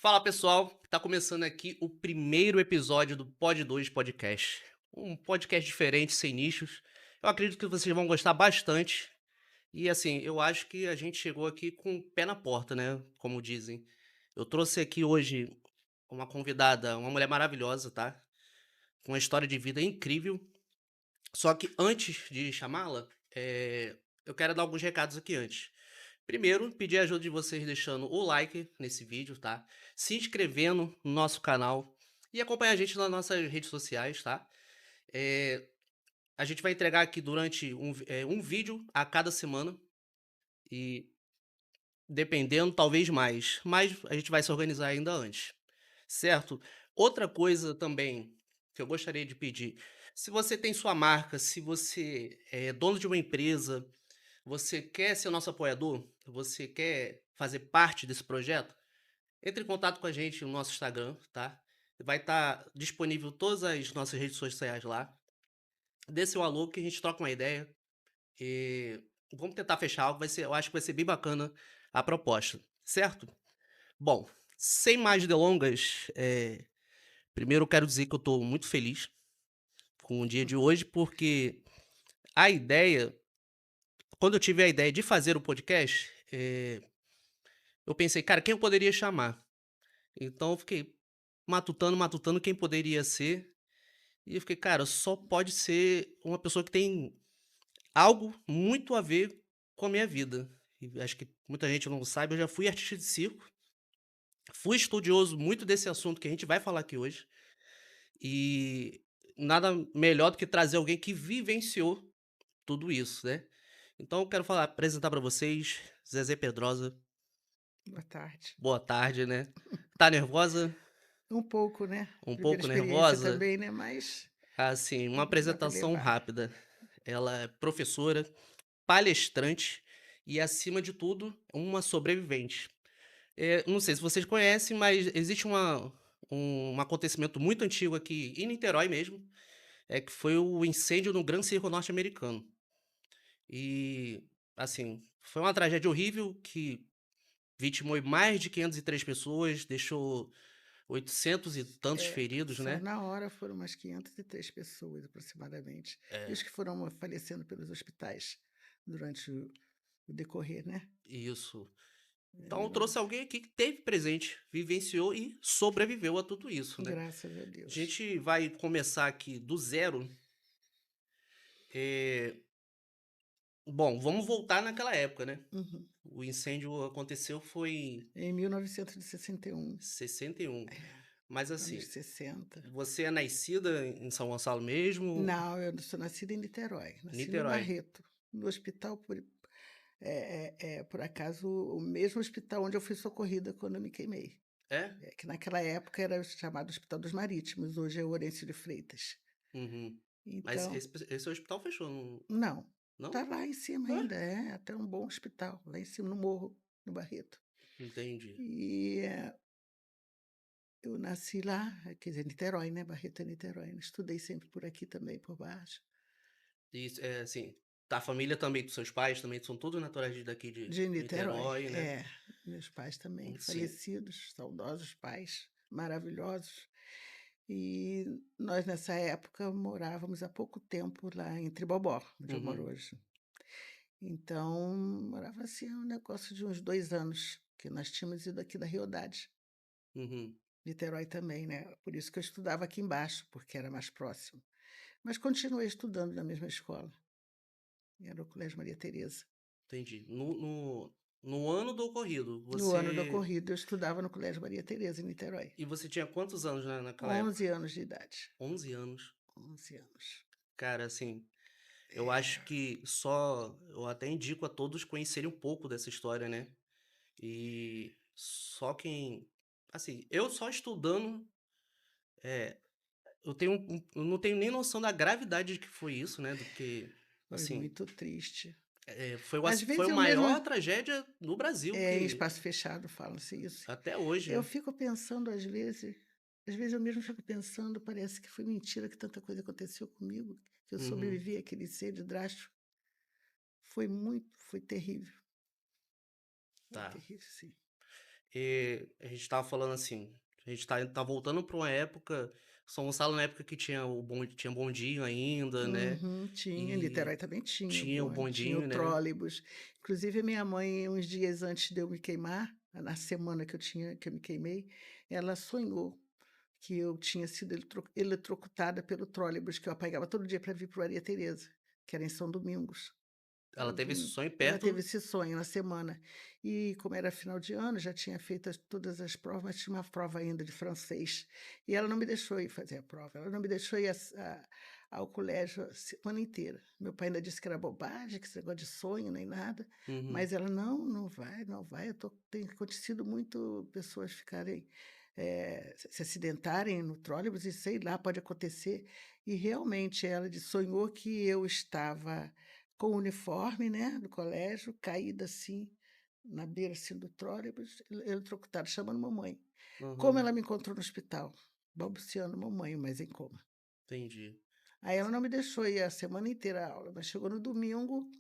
Fala pessoal, tá começando aqui o primeiro episódio do Pod 2 Podcast. Um podcast diferente, sem nichos. Eu acredito que vocês vão gostar bastante. E assim, eu acho que a gente chegou aqui com o pé na porta, né? Como dizem. Eu trouxe aqui hoje uma convidada, uma mulher maravilhosa, tá? Com uma história de vida incrível. Só que antes de chamá-la, eu quero dar alguns recados aqui antes. Primeiro, pedir a ajuda de vocês deixando o like nesse vídeo, tá? Se inscrevendo no nosso canal e acompanhar a gente nas nossas redes sociais, tá? Eh, a gente vai entregar aqui durante um vídeo a cada semana e dependendo, talvez mais, mas a gente vai se organizar ainda antes, certo? Outra coisa também que eu gostaria de pedir, se você tem sua marca, se você é dono de uma empresa, você quer ser nosso apoiador? Você quer fazer parte desse projeto? Entre em contato com a gente no nosso Instagram, tá? Vai estar disponível todas as nossas redes sociais lá. Dê seu alô que a gente troca uma ideia e vamos tentar fechar algo. Eu acho que vai ser bem bacana a proposta, certo? Bom, sem mais delongas, primeiro eu quero dizer que eu estou muito feliz com o dia de hoje, porque a ideia, quando eu tive a ideia de fazer o podcast, eu pensei, cara, quem eu poderia chamar? Então eu fiquei matutando, matutando quem poderia ser. E eu fiquei, cara, só pode ser uma pessoa que tem algo muito a ver com a minha vida. E acho que muita gente não sabe, eu já fui artista de circo, fui estudioso muito desse assunto que a gente vai falar aqui hoje. E nada melhor do que trazer alguém que vivenciou tudo isso, né? Então eu quero apresentar para vocês Zezé Pedrosa. Boa tarde. Boa tarde, né? Tá nervosa? Um pouco, né, Um primeira pouco experiência nervosa? também, né, mas Assim, uma dá para apresentação levar. rápida. Ela é professora, palestrante e, acima de tudo, uma sobrevivente. Não sei se vocês conhecem, mas existe um acontecimento muito antigo aqui em Niterói mesmo, que foi o incêndio no Gran Circo Norte-Americano. E, assim, foi uma tragédia horrível que vitimou mais de 503 pessoas, deixou 800 e tantos feridos, Só né? na hora foram umas 503 pessoas aproximadamente, e os É, que foram falecendo pelos hospitais durante o decorrer, né. isso. Então eu trouxe Eh, alguém aqui que teve presente, vivenciou e sobreviveu a tudo isso, né? Graças a A Deus. gente vai começar aqui do zero. eh, Bom, vamos voltar naquela época, né? Uhum. O incêndio aconteceu foi em Em 1961, 61. Mas anos assim, 60. você é nascida em São Gonçalo mesmo? Não, eu sou nascida em Niterói, nasci no Niterói. Barreto, no hospital por acaso, o mesmo hospital onde eu fui socorrida quando eu me queimei. É? Que naquela época era chamado Hospital dos Marítimos, hoje é o Horense de Freitas. Uhum. Mas Então esse hospital fechou, não? não, Não? tá lá em cima Ué? ainda, é até um bom hospital, lá em cima no morro, no Barreto. Entendi. E, eu nasci lá, quer dizer, Niterói, né, Barreto é Niterói, estudei sempre por aqui também, por baixo. Isso, é assim, tá, a família também dos seus pais também são todos naturais daqui de De Niterói, Niterói, né? meus pais também Sim. falecidos, saudosos pais, maravilhosos. E nós nessa época morávamos há pouco tempo lá em Tribobó, onde eu moro Uhum. hoje. Então, morava assim um negócio de uns 2 anos, que nós tínhamos ido aqui da Riodade, Uhum. Niterói também, né, por isso que eu estudava aqui embaixo, porque era mais próximo. Mas continuei estudando na mesma escola, era o Colégio Maria Tereza. Entendi. No ano do ocorrido, No ano do você. ocorrido eu estudava no Colégio Maria Tereza, em Niterói. E você tinha quantos anos naquela época? 11 anos de idade, 11 anos. 11 anos. Cara, assim, eu É, acho que só. Eu até indico a todos conhecerem um pouco dessa história, né? E só quem. Assim, eu só estudando. é, eu não tenho nem noção da gravidade de que foi isso, né? Do que. foi Assim, muito triste. Foi Às foi vezes a eu mesma maior tragédia no Brasil, em que espaço fechado fala-se isso. até hoje, Eu né? fico pensando às vezes eu mesmo fico pensando, parece que foi mentira que tanta coisa aconteceu comigo, que eu Uhum. sobrevivi àquele incêndio drástico. Foi terrível, Tá. sim. A gente estava falando assim, a gente tá voltando para uma época, São Gonçalo na época que tinha bondinho ainda, né, Uhum, tinha. Em e Niterói também tinha o tinha o bonde, tinha o bondinho, né. trólebus. Inclusive, a minha mãe, uns dias antes de eu me queimar, na semana que eu me queimei, ela sonhou que eu tinha sido eletrocutada pelo trólebus que eu pegava todo dia para vir para Maria Tereza, que era em São Domingos. Ela Eu teve esse vim sonho ela teve perto. esse sonho na semana. E como era final de ano, já tinha feito todas as provas, mas tinha uma prova ainda de francês. E ela não me deixou ir fazer a prova, ela não me deixou ir ao colégio a semana inteira. Meu pai ainda disse que era bobagem, que esse negócio de sonho nem nada, Uhum. mas ela: "Não, não vai, não vai". Tem acontecido muito pessoas ficarem, se acidentarem no trólebus e sei lá, pode acontecer. E realmente ela sonhou que eu estava com o uniforme, né, do colégio, caída assim, na beira, assim, do trólebus, eletrocutada, chamando mamãe. Como Aham, ela me encontrou no hospital? Balbuciando: "Mamãe", mas em coma. entendi. Aí ela não me deixou ir a semana inteira à aula, mas chegou no domingo,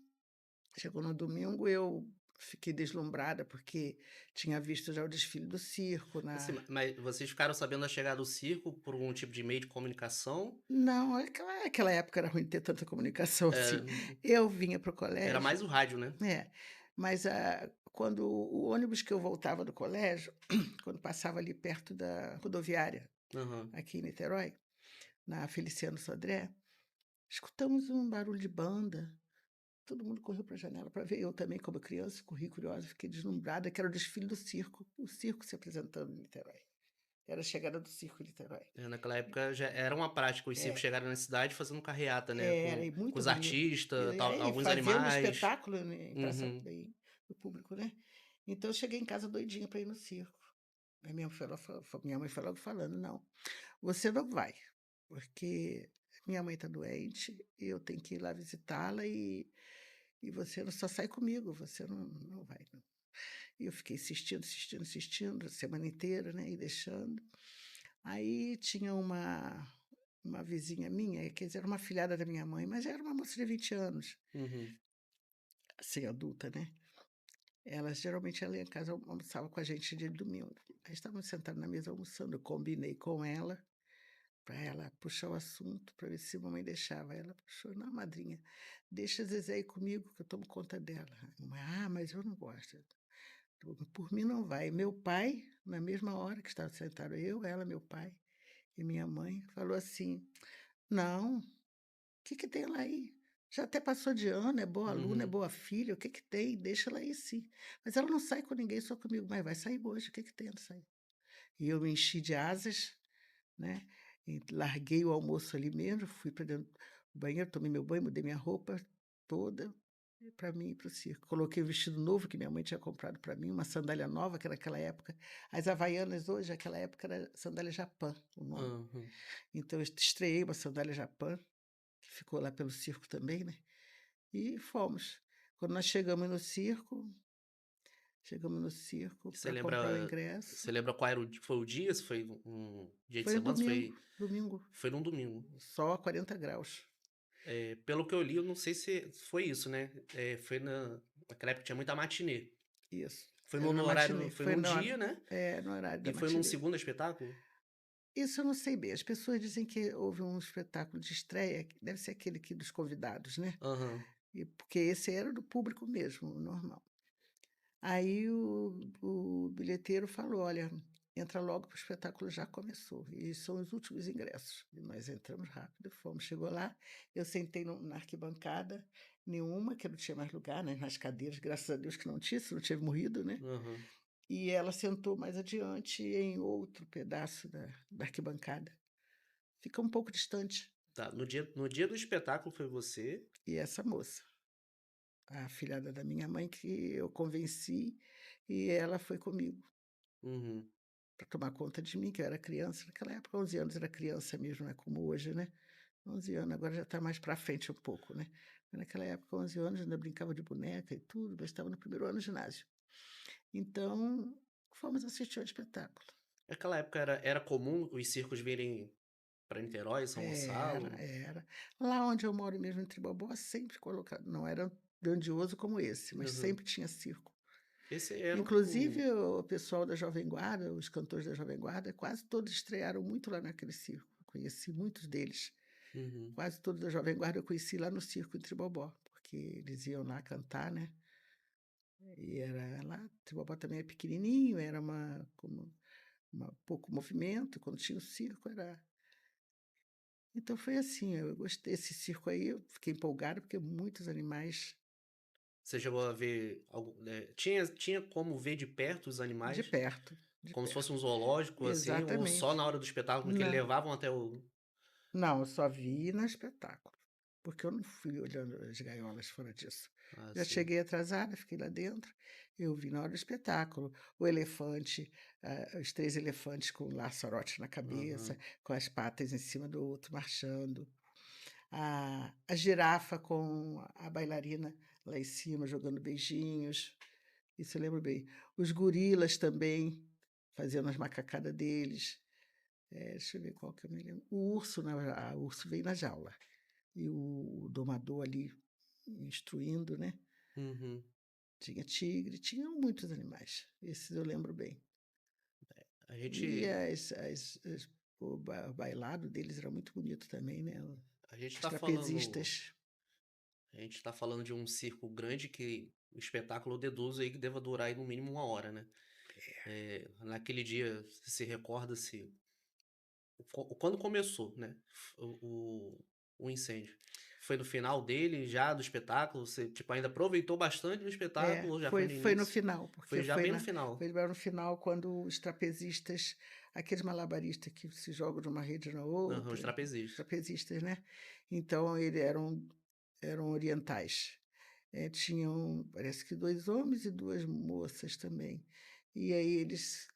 eu fiquei deslumbrada, porque tinha visto já o desfile do circo Assim, na mas vocês ficaram sabendo da chegada do circo por um tipo de meio de comunicação? não, aquela época era ruim ter tanta comunicação assim. Eh, Eu vinha para o Era colégio. mais o rádio, né? É, mas, quando o ônibus que eu voltava do colégio, quando passava ali perto da rodoviária, Aham. aqui em Niterói, na Feliciano Sodré, escutamos um barulho de banda, todo mundo correu para a janela para ver, eu também, como criança, corri curiosa, fiquei deslumbrada, que era o desfile do circo, o circo se apresentando em Niterói. Era a chegada do circo em Niterói. Naquela época já era uma prática os circos É, chegarem na cidade fazendo carreata, né, era, e com muito os bonito. artistas, tal, E alguns fazendo animais. espetáculo, né, em praça Uhum. bem o público, né. Então eu cheguei em casa doidinha para ir no circo. Aí minha mãe foi logo falando: "Não, você não vai, porque minha mãe está doente e eu tenho que ir lá visitá-la e você não só sai comigo, você não vai não". E eu fiquei insistindo, insistindo, insistindo a semana inteira, né, e deixando. Aí tinha uma vizinha minha, quer dizer, era uma afilhada da minha mãe, mas já era uma moça de 20 anos, Uhum. assim, adulta, né. Ela ia em casa, almoçava com a gente dia de domingo. Aí estávamos sentados na mesa almoçando, eu combinei com ela, para ela puxar o assunto, para ver se a mamãe deixava. Ela puxou: "Não, madrinha, deixa a Zezé ir comigo que eu tomo conta dela". A mamãe: "Ah, mas eu não gosto". Por mim não vai. Meu pai, na mesma hora que estava sentado eu, ela, meu pai e minha mãe, falou assim: "Não, o que que tem ela aí? Já até passou de ano, é boa aluna, é Uhum. boa filha, o que que tem? Deixa ela ir sim. Mas ela não sai com ninguém, só comigo". "Mas vai sair hoje, o que que tem ela sair?". E eu me enchi de asas, né, e larguei o almoço ali mesmo, fui para dentro do banheiro, tomei meu banho, mudei minha roupa toda, para mim ir para o circo. Coloquei o vestido novo que minha mãe tinha comprado para mim, uma sandália nova, que naquela época as havaianas hoje, naquela época era sandália Japã, o nome. Aham. Então eu estreei uma sandália Japã, que ficou lá pelo circo também, né, e fomos. Quando nós chegamos no circo Você para comprar o lembra ingresso, você lembra qual era o di foi o dia? Se foi um dia de foi um semana? Se domingo, foi domingo, foi num domingo. sol a 40 graus. Pelo que eu li, eu não sei se foi isso, né, foi naquela época tinha muita matinê. Isso, era na No horário matinê, foi foi num no dia, né, no horário da e foi num matinê. segundo espetáculo? Isso eu não sei bem, as pessoas dizem que houve um espetáculo de estreia, que deve ser aquele aqui dos convidados, né, Aham. e porque esse era do público mesmo, o normal. Aí o bilheteiro falou: "Olha, entra logo que o espetáculo já começou, e são os últimos ingressos". E nós entramos rápido e fomos. Chegou lá, eu sentei na arquibancada nenhuma, que não tinha mais lugar, né, nas cadeiras, graças a Deus que não tinha, senão eu tinha morrido, né. Aham. E ela sentou mais adiante em outro pedaço da arquibancada. Fica um pouco distante. Tá, no dia do espetáculo foi você. E essa moça, a afilhada da minha mãe, que eu convenci, e ela foi comigo Uhum. para tomar conta de mim, que eu era criança. Naquela época, 11 anos era criança mesmo, não é como hoje, né. 11 anos, agora já está mais para frente um pouco, né. Mas naquela época, 11 anos, ainda brincava de boneca e tudo, mas estava no primeiro ano do ginásio. Então, fomos assistir ao espetáculo. Naquela época era comum os circos virem pra Niterói, São Era, Gonçalo? era. Lá onde eu moro mesmo, em Tribobó, sempre colocado, não era grandioso como esse, mas Aham. sempre tinha circo. Esse era o Inclusive o pessoal da Jovem Guarda, os cantores da Jovem Guarda, quase todos estrearam muito lá naquele circo. Conheci muitos deles. uhum. Quase todos da Jovem Guarda eu conheci lá no circo em Tribobó, porque eles iam lá cantar, né? E era lá, Tribobó também é pequenininho, era como pouco movimento, quando tinha o circo era. Então foi assim, eu gostei desse circo aí, eu fiquei empolgada porque muitos animais Você chegou a ver algum, tinha como ver de perto os de animais? perto, de Como se fosse um perto. zoológico, assim, ou só na Exatamente. hora do espetáculo que eles Não, levavam até o não, eu só vi no espetáculo, porque eu não fui olhando as gaiolas fora disso. ah, Já sim. cheguei atrasada, fiquei lá dentro, eu vi na hora do espetáculo. O elefante, os 3 elefantes com o laçarote na cabeça, Aham. com as patas em cima do outro, marchando. A girafa com a bailarina lá em cima, jogando beijinhos, isso eu lembro bem. Os gorilas também, fazendo as macacadas deles. Deixa eu ver qual que eu me lembro. O urso veio na jaula. E o domador ali instruindo, né? Uhum. Tinha tigre, tinham muitos animais. Esses eu lembro bem. A E gente o bailado deles era muito bonito também, né? a gente Os tá falando trapezistas. a gente tá falando de um circo grande que o espetáculo eu deduzo aí que deva durar aí no mínimo 1 hora, né? Naquele dia, você se recorda se quando começou, né, o incêndio? Foi no final dele, já do espetáculo? Você, tipo, ainda aproveitou bastante do espetáculo ou já foi no Foi no início? final, Foi porque já bem no final. foi lá no final quando os trapezistas, aqueles malabaristas que se jogam de uma rede na Aham, os outra, os trapezistas. trapezistas, né? Então eles eram orientais. Tinham, parece que 2 homens e 2 moças também. E aí eles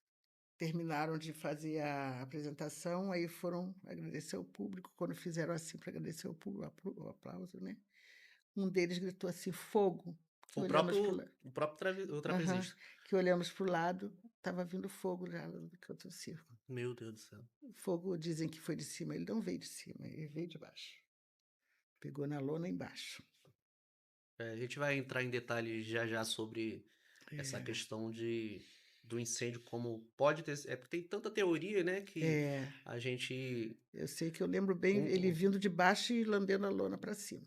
terminaram de fazer a apresentação, aí foram agradecer ao público. Quando fizeram assim para agradecer ao público, o aplauso, né? Um deles gritou assim: "Fogo!", que O olhamos para próprio o próprio o aham, trapezista. que olhamos para o lado, estava vindo fogo já do canto do circo. Meu Deus do céu. O fogo dizem que foi de cima, ele não veio de cima, ele veio de baixo. Pegou na lona embaixo. A gente vai entrar em detalhes já já sobre essa É, questão do incêndio, como pode ter. Porque tem tanta teoria, né, que é, a gente. eu sei que eu lembro bem ele Um, vindo de baixo e lambendo a lona para cima.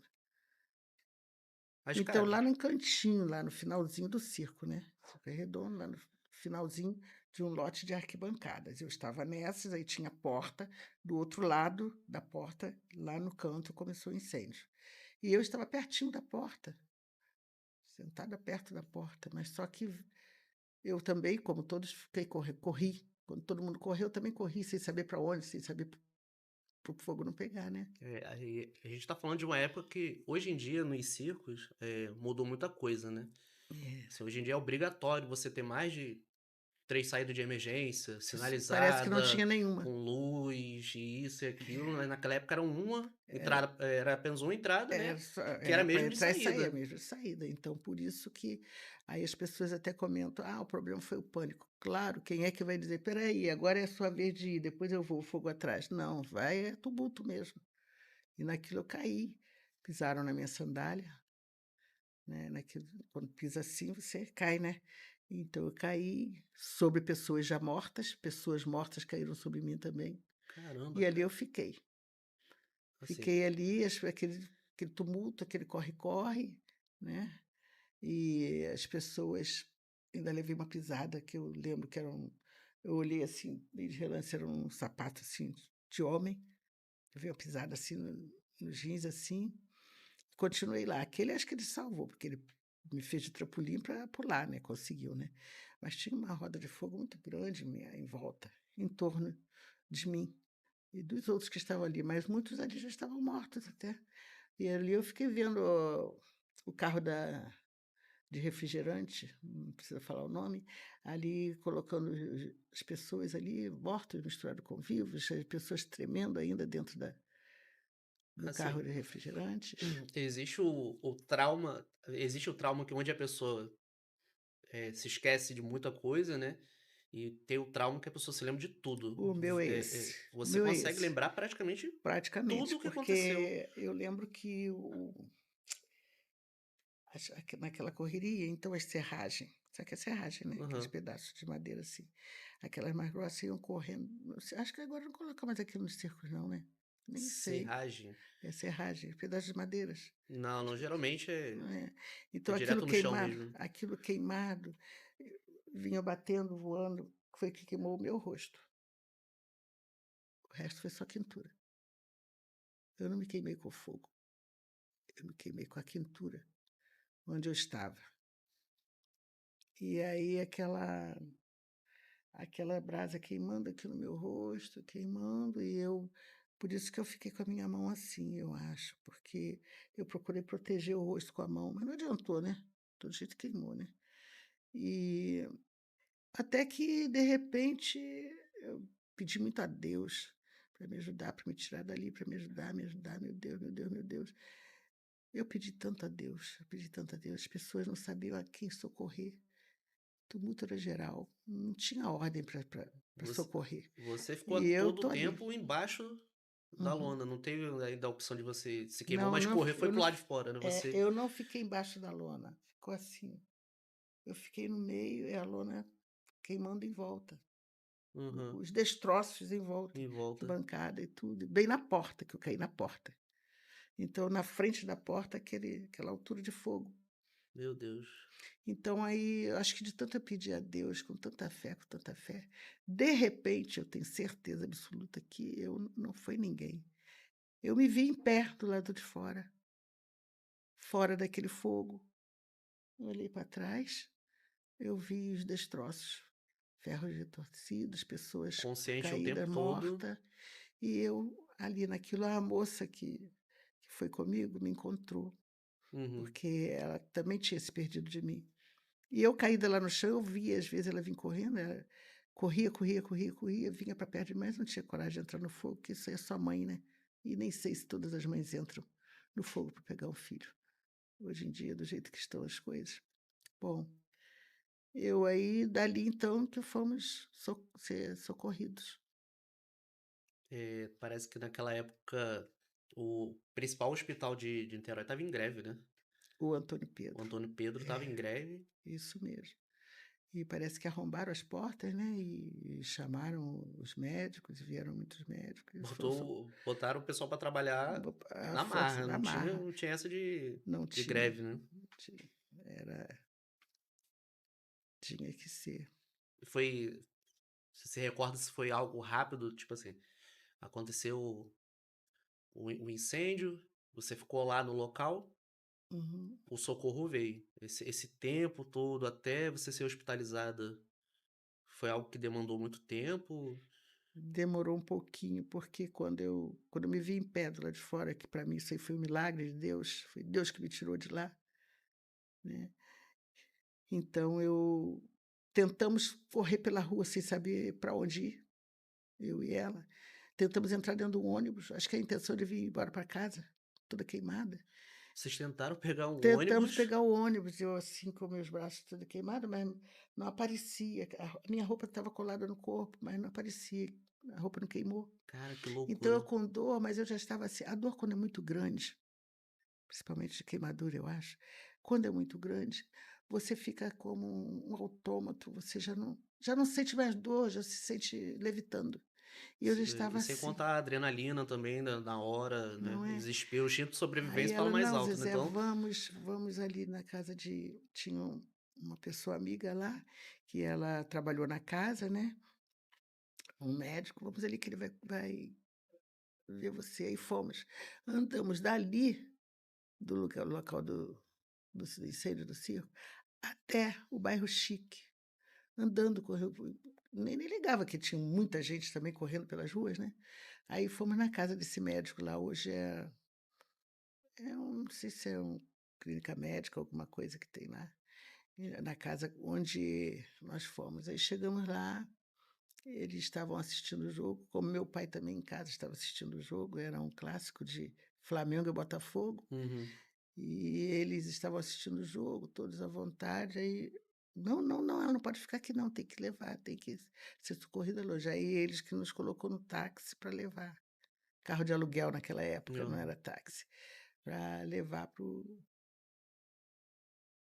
mas, Então, cara, lá no cantinho, lá no finalzinho do circo, né? Circo é redondo, lá no finalzinho de um lote de arquibancadas. Eu estava nessas, aí tinha porta, do outro lado da porta, lá no canto, começou o incêndio. E eu estava pertinho da porta, sentada perto da porta, mas só que eu também, como todos, corri. Quando todo mundo correu, eu também corri, sem saber para onde, sem saber para o fogo não pegar, né? aí a gente tá falando de uma época que, hoje em dia, nos circos, mudou muita coisa, né? É. Assim, hoje em dia é obrigatório você ter mais de 3 saídas de emergência, Parece que não sinalizada, tinha nenhuma. com luz, e isso e aquilo, mas naquela época era uma Era, entrada, era apenas uma entrada, né? Que era era para mesmo de entrar e sair, saída. mesmo de saída. Então, por isso que aí as pessoas até comentam: ah, o problema foi o pânico. Claro, quem é que vai dizer, peraí, agora é a sua vez de ir, depois eu vou, o fogo atrás. Não, vai, é tumulto mesmo. E naquilo eu caí. Pisaram na minha sandália, né? Naquilo, quando pisa assim, você cai, né? Então eu caí sobre pessoas mortas caíram sobre mim também. Caramba, E ali eu cara. fiquei. Assim, Fiquei ali, aquele tumulto, aquele corre-corre, né? E as pessoas, ainda levei uma pisada que eu lembro que eu olhei assim, meio de relance, era um sapato assim de homem, levei uma pisada assim nos jeans assim, continuei lá. Aquele acho que ele salvou, porque ele me fez de trampolim para pular, né? Conseguiu, né? Mas tinha uma roda de fogo muito grande em volta, em torno de mim e dos outros que estavam ali, mas muitos ali já estavam mortos até. E ali eu fiquei vendo o carro de refrigerante, não precisa falar o nome, ali colocando as pessoas ali mortas, misturado com vivos, as pessoas tremendo ainda dentro do carro assim, de refrigerante. existe existe o trauma que onde a pessoa se esquece de muita coisa, né? E tem o trauma que a pessoa se lembra de tudo. O meu é esse, o Você meu é consegue esse, lembrar praticamente tudo praticamente, o que aconteceu. porque eu lembro que naquela correria, então as serragens, sabe que é serragem, né? Aqueles Aham. pedaços de madeira assim. Aquelas mais grossas iam correndo. Acho que agora não coloca mais aquilo nos circos, não, né? Nem sei. Serragem? É serragem, pedaços de madeiras. Não, não, geralmente É. é Então direto no chão mesmo. aquilo queimado, vinha batendo, voando, foi que queimou o meu rosto. O resto foi só quentura. Eu não me queimei com fogo, eu me queimei com a quentura onde eu estava. E aí aquela brasa queimando aqui no meu rosto, queimando, e eu por isso que eu fiquei com a minha mão assim, eu acho, porque eu procurei proteger o rosto com a mão, mas não adiantou, né? Todo jeito queimou, né? E até que, de repente, eu pedi muito a Deus para me ajudar, para me tirar dali, para me ajudar, meu Deus, meu Deus, meu Deus. Eu pedi tanto a Deus, eu pedi tanto a Deus, as pessoas não sabiam a quem socorrer. Tumulto era geral, não tinha ordem para Você socorrer. você ficou E eu todo o tô ali. tempo embaixo da Uhum. lona, não teve ainda a opção de você se queimou, Não, mas não, correr foi eu pro não, lado de fora, né, você eu não fiquei embaixo da lona, ficou assim. Eu fiquei no meio e a lona queimando em volta. aham, Os destroços em volta, em de volta. bancada e tudo, bem na porta, que eu caí na porta. Então, na frente da porta, aquela altura de fogo. Meu Deus. Então, aí, eu acho que de tanto eu pedir a Deus, com tanta fé, de repente, eu tenho certeza absoluta que eu não foi ninguém. Eu me vi em pé do lado de fora, fora daquele fogo. Eu olhei para trás, eu vi os destroços, ferros retorcidos, pessoas Consciente o tempo caídas, todo. mortas. E eu, ali naquilo, a moça que foi comigo me encontrou, Uhum. porque ela também tinha se perdido de mim. E eu caída lá no chão, eu via, às vezes ela vinha correndo, ela corria, corria, corria, corria, vinha para perto de mim, mas não tinha coragem de entrar no fogo, porque isso aí é só mãe, né? E nem sei se todas as mães entram no fogo para pegar o filho, hoje em dia, do jeito que estão as coisas. Bom, eu aí, dali então, que fomos ser socorridos. Parece que naquela época o principal hospital de Niterói estava em greve, né. O Antônio O Pedro. Antônio Pedro estava em É, greve, isso mesmo. E parece que arrombaram as portas, né, e chamaram os médicos, e vieram muitos médicos, e botaram o pessoal para trabalhar a na força marra, da não tinha marra. não tinha essa Não de tinha, greve, né. não tinha, era tinha que ser. Foi Você se recorda se foi algo rápido, tipo assim, aconteceu o incêndio, você ficou lá no local, Uhum. o socorro veio. Esse tempo todo até você ser hospitalizada, foi algo que demandou muito tempo? Demorou um pouquinho, porque quando eu me vi em pé do lado de fora, que para mim isso aí foi um milagre de Deus, foi Deus que me tirou de lá, né. Então eu tentamos correr pela rua sem saber para onde ir, eu e ela. Tentamos entrar dentro do ônibus, acho que a intenção de vir embora para casa, toda queimada. Vocês tentaram pegar um Tentamos ônibus, pegar o ônibus, eu assim com meus braços tudo queimado, mas não aparecia. A minha roupa estava colada no corpo, mas não aparecia, a roupa não queimou. cara, que Então eu loucura. com dor, mas eu já estava assim, a dor quando é muito grande, principalmente de queimadura, eu acho, quando é muito grande, você fica como um autômato, você já não sente mais dor, já se sente levitando. E eu já estava E sem assim, contar a adrenalina também na hora, né, não o é? desespero, o instinto de Aí sobrevivência fala ela: mais "Não, alto, né, Zezé, então vamos ali na casa de", tinha uma pessoa amiga lá, que ela trabalhou na casa, né, um médico, "vamos ali que ele vai ver você", aí fomos. Andamos dali, do local do incêndio do circo, até o bairro Chique, andando, correu nem ligava que tinha muita gente também correndo pelas ruas, né. Aí fomos na casa desse médico lá, hoje não sei se é clínica médica, alguma coisa que tem lá. Na casa onde nós fomos. Aí chegamos lá, eles estavam assistindo o jogo, como meu pai também em casa estava assistindo o jogo, era um clássico de Flamengo e Botafogo, uhum. e eles estavam assistindo o jogo, todos à vontade, aí: "Não, não, não, ela não pode ficar aqui não, tem que levar, tem que ser socorrida longe". Aí eles que nos colocou no táxi para levar, carro de aluguel naquela época, não Aham. era táxi, para levar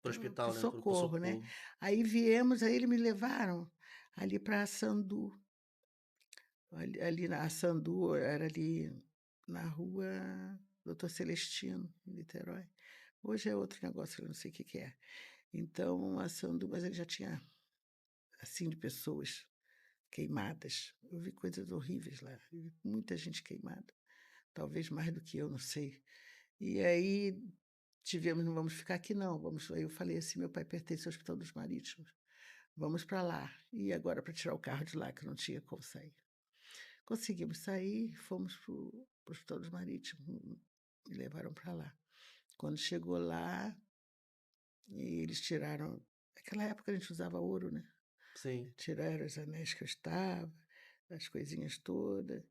Pro para o hospital, né, pro socorro, né. socorro. Aí viemos, aí eles me levaram ali para Sandu, ali na Sandu era ali na rua Doutor Celestino, em Niterói. Hoje é outro negócio, eu não sei o que que é. Então a Sandu, mas ele já tinha, assim, de pessoas queimadas. Eu vi coisas horríveis lá, eu vi muita gente queimada, talvez mais do que eu, não sei. E aí tivemos: "Não vamos ficar aqui não, vamos", aí eu falei assim: "Meu pai pertence ao Hospital dos Marítimos, vamos para lá". E agora para tirar o carro de lá, que não tinha como sair. Conseguimos sair, fomos para o Hospital dos Marítimos, me levaram para lá. Quando chegou lá, eles tiraram, naquela época a gente usava ouro, né, Sim. tiraram os anéis que eu estava, as coisinhas todas,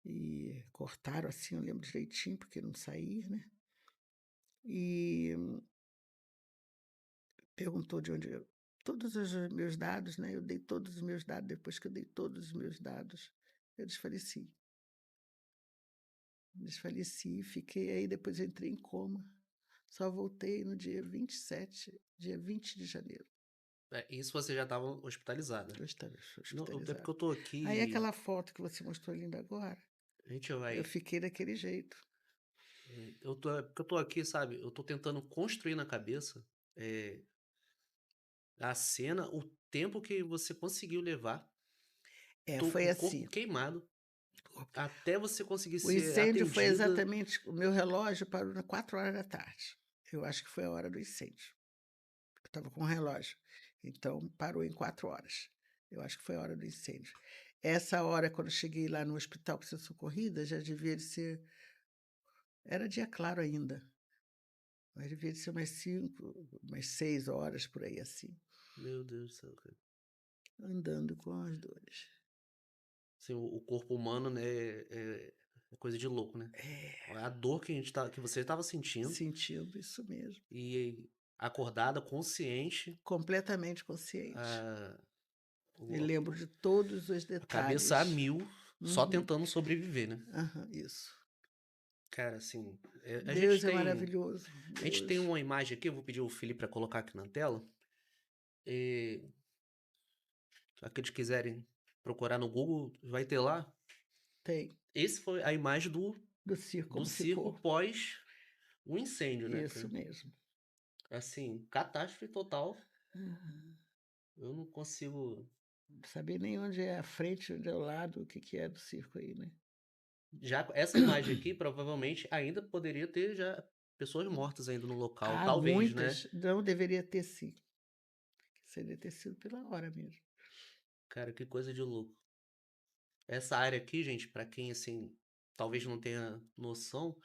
e cortaram assim, eu lembro direitinho, porque não saía, né. E perguntou de onde eu, todos os meus dados, né, eu dei todos os meus dados, depois que eu dei todos os meus dados, eu desfaleci. Desfaleci, fiquei aí, depois eu entrei em coma. Só voltei no dia 20 de janeiro, É, isso você já estava hospitalizada. eu estava Não, é porque hospitalizada. eu tô Aí aqui, aquela foto que você mostrou linda agora, a gente eu vai, fiquei daquele jeito. é porque eu tô aqui, sabe, eu tô tentando construir na cabeça, eh, a cena, o tempo que você conseguiu levar, É, tô com foi o corpo assim, queimado, até você conseguir o ser incêndio foi atendida. exatamente, o meu relógio parou na 4 horas da tarde. Eu acho que foi a hora do incêndio. Eu estava com o relógio, então parou em 4 horas. Eu acho que foi a hora do incêndio. Essa hora, quando eu cheguei lá no hospital para ser socorrida, já devia de ser, era dia claro ainda, mas devia de ser umas 5, umas 6 horas, por aí assim, Meu Deus do céu, cara. andando com as dores. Assim, o corpo humano, né, é coisa de louco, né. É, A dor que a gente tá que você estava sentindo, sentindo isso mesmo, e acordada, consciente, completamente consciente. ah, Me o lembro de todos os a cabeça a detalhes. mil, só Uhum. tentando sobreviver, né. Aham, isso. Cara, assim, Deus é maravilhoso, a gente tem Deus uma imagem aqui, eu vou pedir o Felipe para colocar aqui na tela, eh, aqueles que quiserem procurar no Google, vai ter lá. tem. Esse foi a imagem Do circo do como circo ficou. pós o incêndio, né, Isso cara. mesmo. Assim, catástrofe total, Aham. eu não consigo. Não sabia nem onde é a frente, onde é o lado, o que que é do circo aí, né. Já essa imagem aqui, provavelmente, ainda poderia ter já pessoas mortas ainda no local, Ah, talvez, né. muitas. Não, deveria ter sim. Seria ter sido pela hora mesmo. Cara, que coisa de louco. Essa área aqui, gente, pra quem, assim, talvez não tenha noção,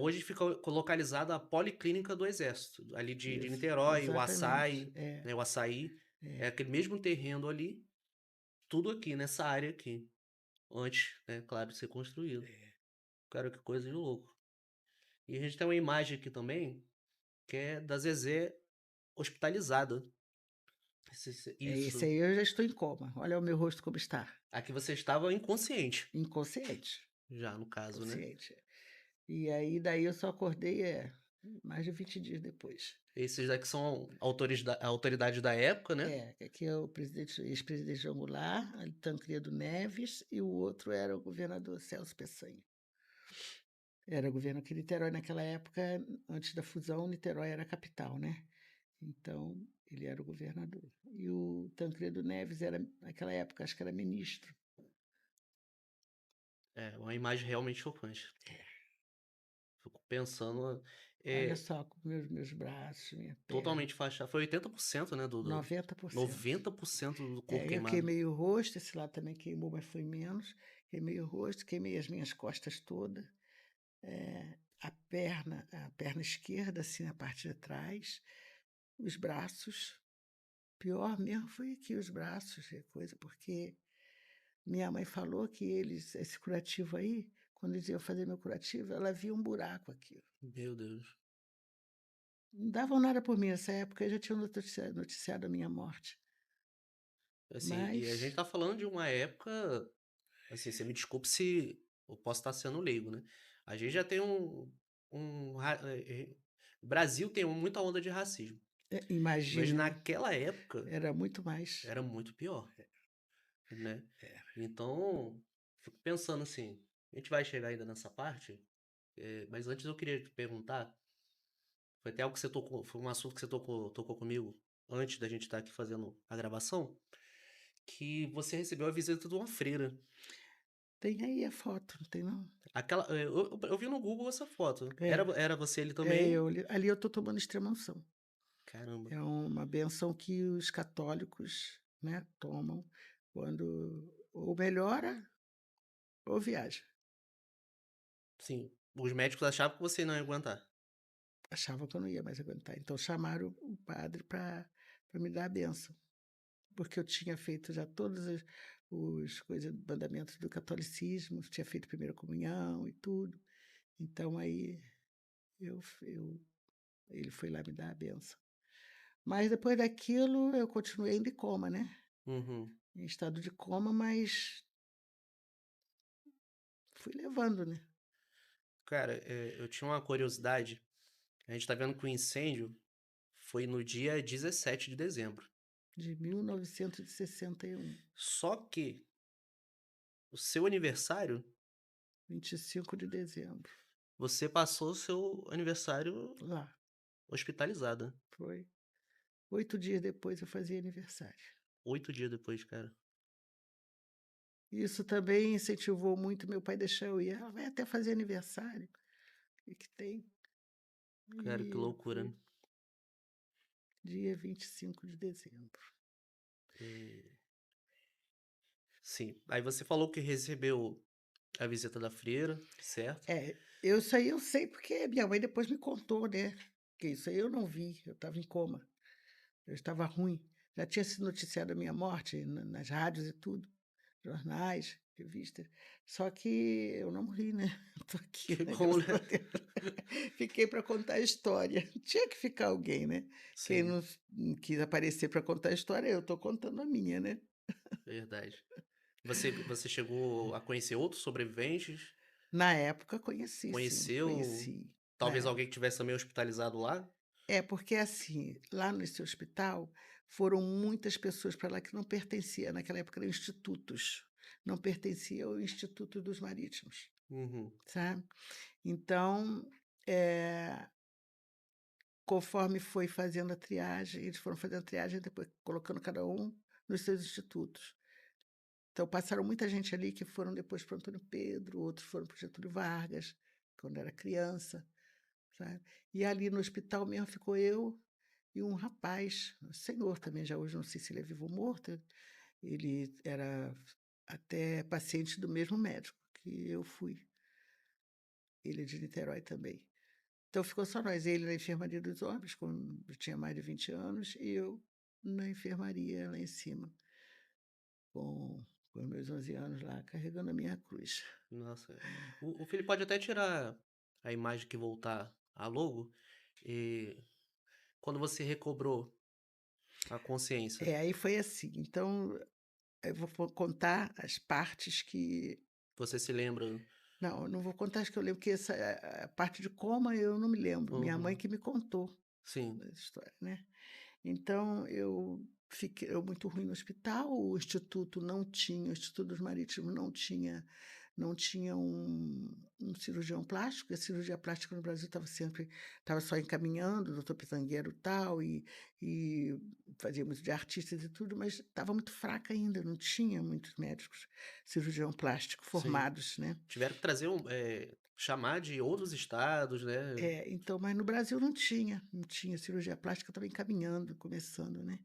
hoje fica localizada a Policlínica do Exército, ali de Isso, Niterói, o exatamente. Açaí, É, né, o Açaí, é é. aquele mesmo terreno ali, tudo aqui nessa área aqui, antes, né, claro, de ser construído. Cara, que coisa de louco. E a gente tem uma imagem aqui também, que é da Zezé hospitalizada. É, esse Isso. aí eu já estou em coma. Olha o meu rosto como está. Aqui você estava inconsciente, Inconsciente, já no caso, né. inconsciente. E aí daí eu só acordei, mais de 20 dias depois. Esses daqui são autoridades da época, né. É, aqui é o presidente, ex-presidente João Goulart, Tancredo Neves, e o outro era o governador Celso Peçanha. Era governo aqui em Niterói naquela época, antes da fusão, Niterói era a capital, né. Então, ele era o governador. E o Tancredo Neves era, naquela época, acho que era ministro. É uma imagem realmente chocante. Fico pensando, Olha é só, com meus braços, minha perna, totalmente fachada. Foi 80%, né, do 90%. 90% do corpo É, eu queimado. queimei o rosto, esse lado também queimou, mas foi menos. Queimei o rosto, queimei as minhas costas todas, a perna esquerda, assim, na parte de trás, os braços. Pior mesmo foi aqui os braços, é coisa, porque minha mãe falou que eles, esse curativo aí, quando eles iam fazer meu curativo, ela via um buraco aqui. Meu Deus. Não davam nada por mim, nessa época já tinham noticiado a minha morte. Assim, e a gente Mas tá falando de uma época, assim, você me desculpe se eu posso estar sendo leigo, né. A gente já tem um o Brasil tem muita onda de racismo. Mas Imagine, né? naquela época Era muito mais. era muito pior, né? Então, fico pensando assim, a gente vai chegar ainda nessa parte, mas antes eu queria te perguntar, foi até algo que você tocou, foi um assunto que você tocou comigo antes da gente estar aqui fazendo a gravação, que você recebeu a visita de uma freira. Tem aí a foto, não tem não? Eu vi no Google essa foto. É, Era você ali é também? eu, ali eu estou tomando extrema-unção. Caramba. É uma benção que os católicos, né, tomam quando ou melhora ou viaja. Sim. Os médicos achavam que você não ia aguentar. Achavam que eu não ia mais aguentar. Então chamaram o padre para me dar a benção, porque eu tinha feito já todos os coisas, mandamentos do catolicismo, tinha feito primeira comunhão e tudo. Então aí eu ele foi lá me dar a benção. Mas depois daquilo eu continuei ainda em coma, né? Uhum. Em estado de coma, mas fui levando, né? Cara, eu tinha uma curiosidade. A gente tá vendo que o incêndio foi no dia 17 de dezembro. De 1961, Só que o seu aniversário, 25 de dezembro, você passou o seu aniversário lá. hospitalizada. Foi 8 dias depois eu fazia aniversário. 8 dias depois, cara. Isso também incentivou muito meu pai deixar eu ir. "Ah, vai até fazer aniversário. O que que tem?" Cara, que E loucura, fui né? dia 25 de dezembro. E- Sim. Aí você falou que recebeu a visita da freira, certo? É, eu isso aí eu sei porque minha mãe depois me contou, né? Que isso aí eu não vi, eu estava em coma, eu estava ruim. Já tinha sido noticiado a minha morte nas rádios e tudo, jornais, revistas. Só que eu não morri, né? Estou aqui, Que né? bom, Graças né? a Deus. Fiquei para contar a história. Tinha que ficar alguém, né? Quem Sim, não quis aparecer para contar a história, eu estou contando a minha, né? verdade. Você chegou a conhecer outros sobreviventes? Na época conheci, sim, Conheceu conheci. Na talvez alguém época. que tivesse também hospitalizado lá? É, porque assim, lá nesse hospital foram muitas pessoas para lá que não pertenciam, naquela época eram institutos, não pertenciam ao Instituto dos Marítimos, Uhum. sabe? Então, eh, conforme foi fazendo a triagem, eles foram fazendo a triagem, depois colocando cada um nos seus institutos. Então, passaram muita gente ali que foram depois para o Antônio Pedro, outros foram para o Getúlio Vargas, quando era criança, sabe? E ali no hospital mesmo ficou eu e um rapaz, um senhor também, já hoje não sei se ele é vivo ou morto, ele era até paciente do mesmo médico que eu fui, ele é de Niterói também. Então ficou só nós, ele na enfermaria dos homens, quando eu tinha mais de 20 anos, e eu na enfermaria lá em cima, com, com os meus 11 anos lá, carregando a minha cruz. Nossa. O Felipe pode até tirar a imagem que voltar a logo. E quando você recobrou a consciência, É, aí foi assim. Então, eu vou contar as partes que. você se lembra? Não, eu não vou contar as que eu lembro, porque essa a parte de coma eu não me lembro. Minha mãe Uhum. que me contou Sim, essa história, né? Então, eu fiquei muito ruim no hospital, o Instituto dos Marítimos não tinha um cirurgião plástico, a cirurgia plástica no Brasil estava só encaminhando, o doutor Pitangueiro tal, e fazia muito de artistas e tudo, mas estava muito fraca ainda, não tinha muitos médicos cirurgião plástico sim. formados, né? Tiveram que trazer chamar de outros estados, né? É, então, mas no Brasil não tinha cirurgia plástica, estava encaminhando, começando, né?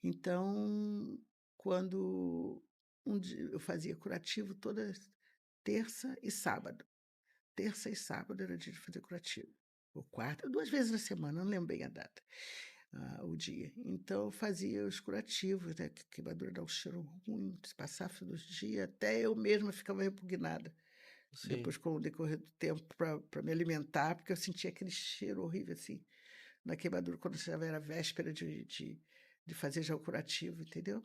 Então, quando um dia eu fazia curativo toda terça e sábado. Terça e sábado era dia de fazer curativo. Ou quarta, 2 vezes na semana, não lembro bem a data, o dia. Então eu fazia os curativos, né, que a queimadura dá um cheiro ruim, se passava dos dias, até eu mesma ficava repugnada. Sim, Depois, com o decorrer do tempo, para me alimentar, porque eu sentia aquele cheiro horrível, assim, na queimadura, quando já era véspera de fazer já o curativo, entendeu?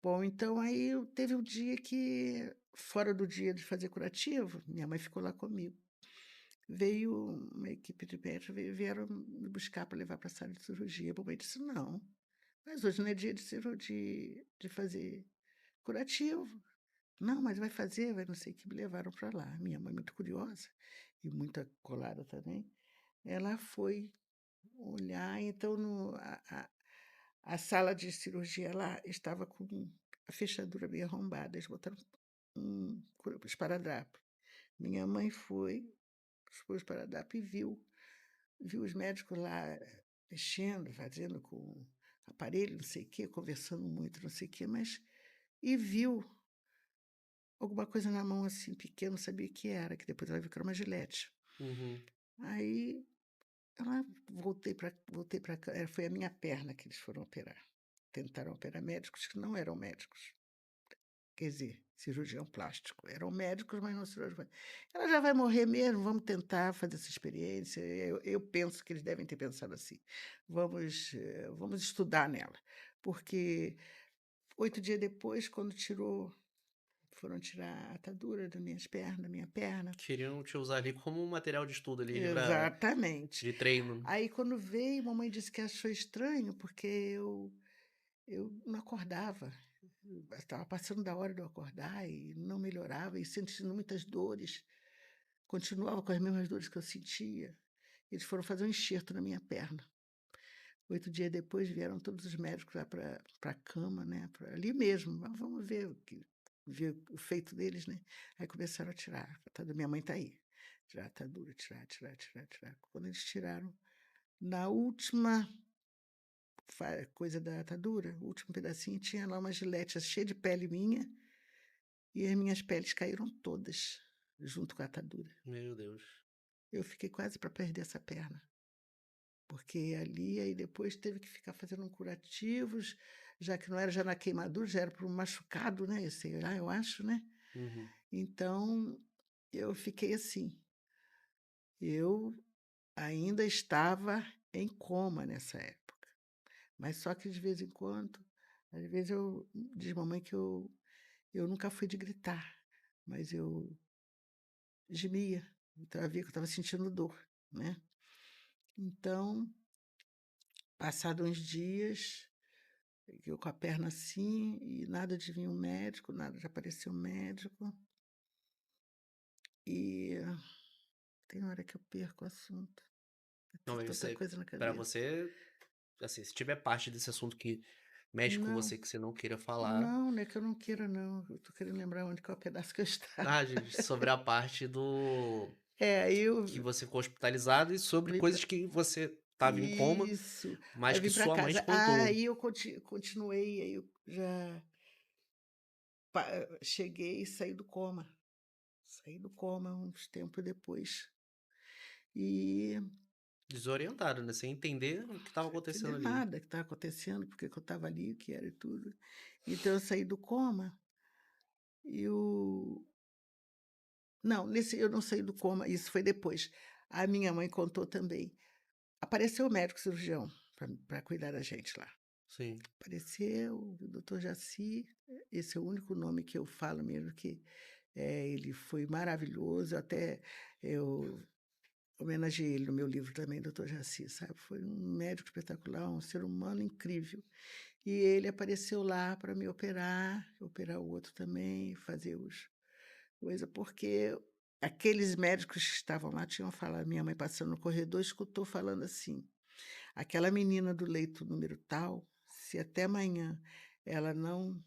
Bom, então aí teve um dia que, fora do dia de fazer curativo, minha mãe ficou lá comigo. veio uma equipe de médicos, vieram me buscar para levar para a sala de cirurgia. A mamãe disse: "Não, mas hoje não é dia de de fazer curativo. Não, mas vai fazer, vai não sei o que", me levaram para lá. Minha mãe muito curiosa e muito colada também, ela foi olhar, então no a sala de cirurgia lá estava com a fechadura meio arrombada, eles botaram esparadrapo. Minha mãe foi, pôs o esparadrapo e viu os médicos lá mexendo, fazendo com aparelho, não sei o quê, conversando muito, não sei o quê, mas e viu alguma coisa na mão, assim, pequena, não sabia o que era, que depois ela viu que era uma gilete. Uhum. Aí ela voltei para cá, foi a minha perna que eles foram operar. Tentaram operar médicos que não eram médicos, quer dizer, cirurgião plástico. Eram médicos, mas não cirurgião. Ela já vai morrer mesmo, vamos tentar fazer essa experiência. Eu penso que eles devem ter pensado assim: vamos estudar nela, porque 8 dias depois, quando foram tirar a atadura das minhas pernas, da minha perna. Queriam te usar ali como um material de estudo ali Exatamente. de treino. Aí quando veio, mamãe disse que achou estranho, porque eu não acordava. Estava passando da hora de eu acordar e não melhorava, e sentindo muitas dores. Continuava com as mesmas dores que eu sentia. Eles foram fazer um enxerto na minha perna. 8 dias depois vieram todos os médicos lá para a cama, né, pra ali mesmo, vamos ver o feito deles, né. Aí começaram a tirar, minha mãe está aí. Tirar a atadura, tirar, tirar, tirar, tirar. Quando eles tiraram, na última coisa da atadura, o último pedacinho, tinha lá uma gilete cheia de pele minha, e as minhas peles caíram todas, junto com a atadura. Meu Deus. Eu fiquei quase para perder essa perna. Porque ali, aí depois teve que ficar fazendo curativos, já que não era já na queimadura, já era para um machucado, né, sei lá, eu acho, né. Uhum. Então, eu fiquei assim, eu ainda estava em coma nessa época, mas só que de vez em quando, às vezes diz mamãe que eu nunca fui de gritar, mas eu gemia, então ela via que eu estava sentindo dor, né. Então, passado uns dias, eu com a perna assim, e nada de vir um médico, nada de aparecer um médico. E tem hora que eu perco o assunto. Não, isso Tanta aí, coisa na pra cabeça. você, assim, se tiver parte desse assunto que mexe com Não, você, que você não queira falar. não, não é que eu não queira não, eu tô querendo lembrar onde que é o pedaço que eu estava. Ah, gente, sobre a parte do É, aí eu que você ficou hospitalizado e sobre vim pra coisas que você estava em coma, isso, mas aí que vim para sua mãe te casa. contou. Aí eu continuei, aí eu já cheguei e saí do coma uns tempo depois. E Desorientado, né? Sem entender o que estava sem acontecendo entender ali. nada que estava acontecendo, porque que eu estava ali, o que era e tudo. Então eu saí do coma e o não, nesse eu não saí do coma, isso foi depois. A minha mãe contou também. Apareceu o médico cirurgião para cuidar da gente lá. Sim. Apareceu o doutor Jaci, esse é o único nome que eu falo mesmo que, ele foi maravilhoso, até eu homenageei ele no meu livro também, doutor Jaci, sabe. Foi um médico espetacular, um ser humano incrível. E ele apareceu lá para me operar o outro também, fazer os coisa, porque aqueles médicos que estavam lá tinham falado, minha mãe passando no corredor escutou falando assim: "Aquela menina do leito número tal, se até amanhã ela não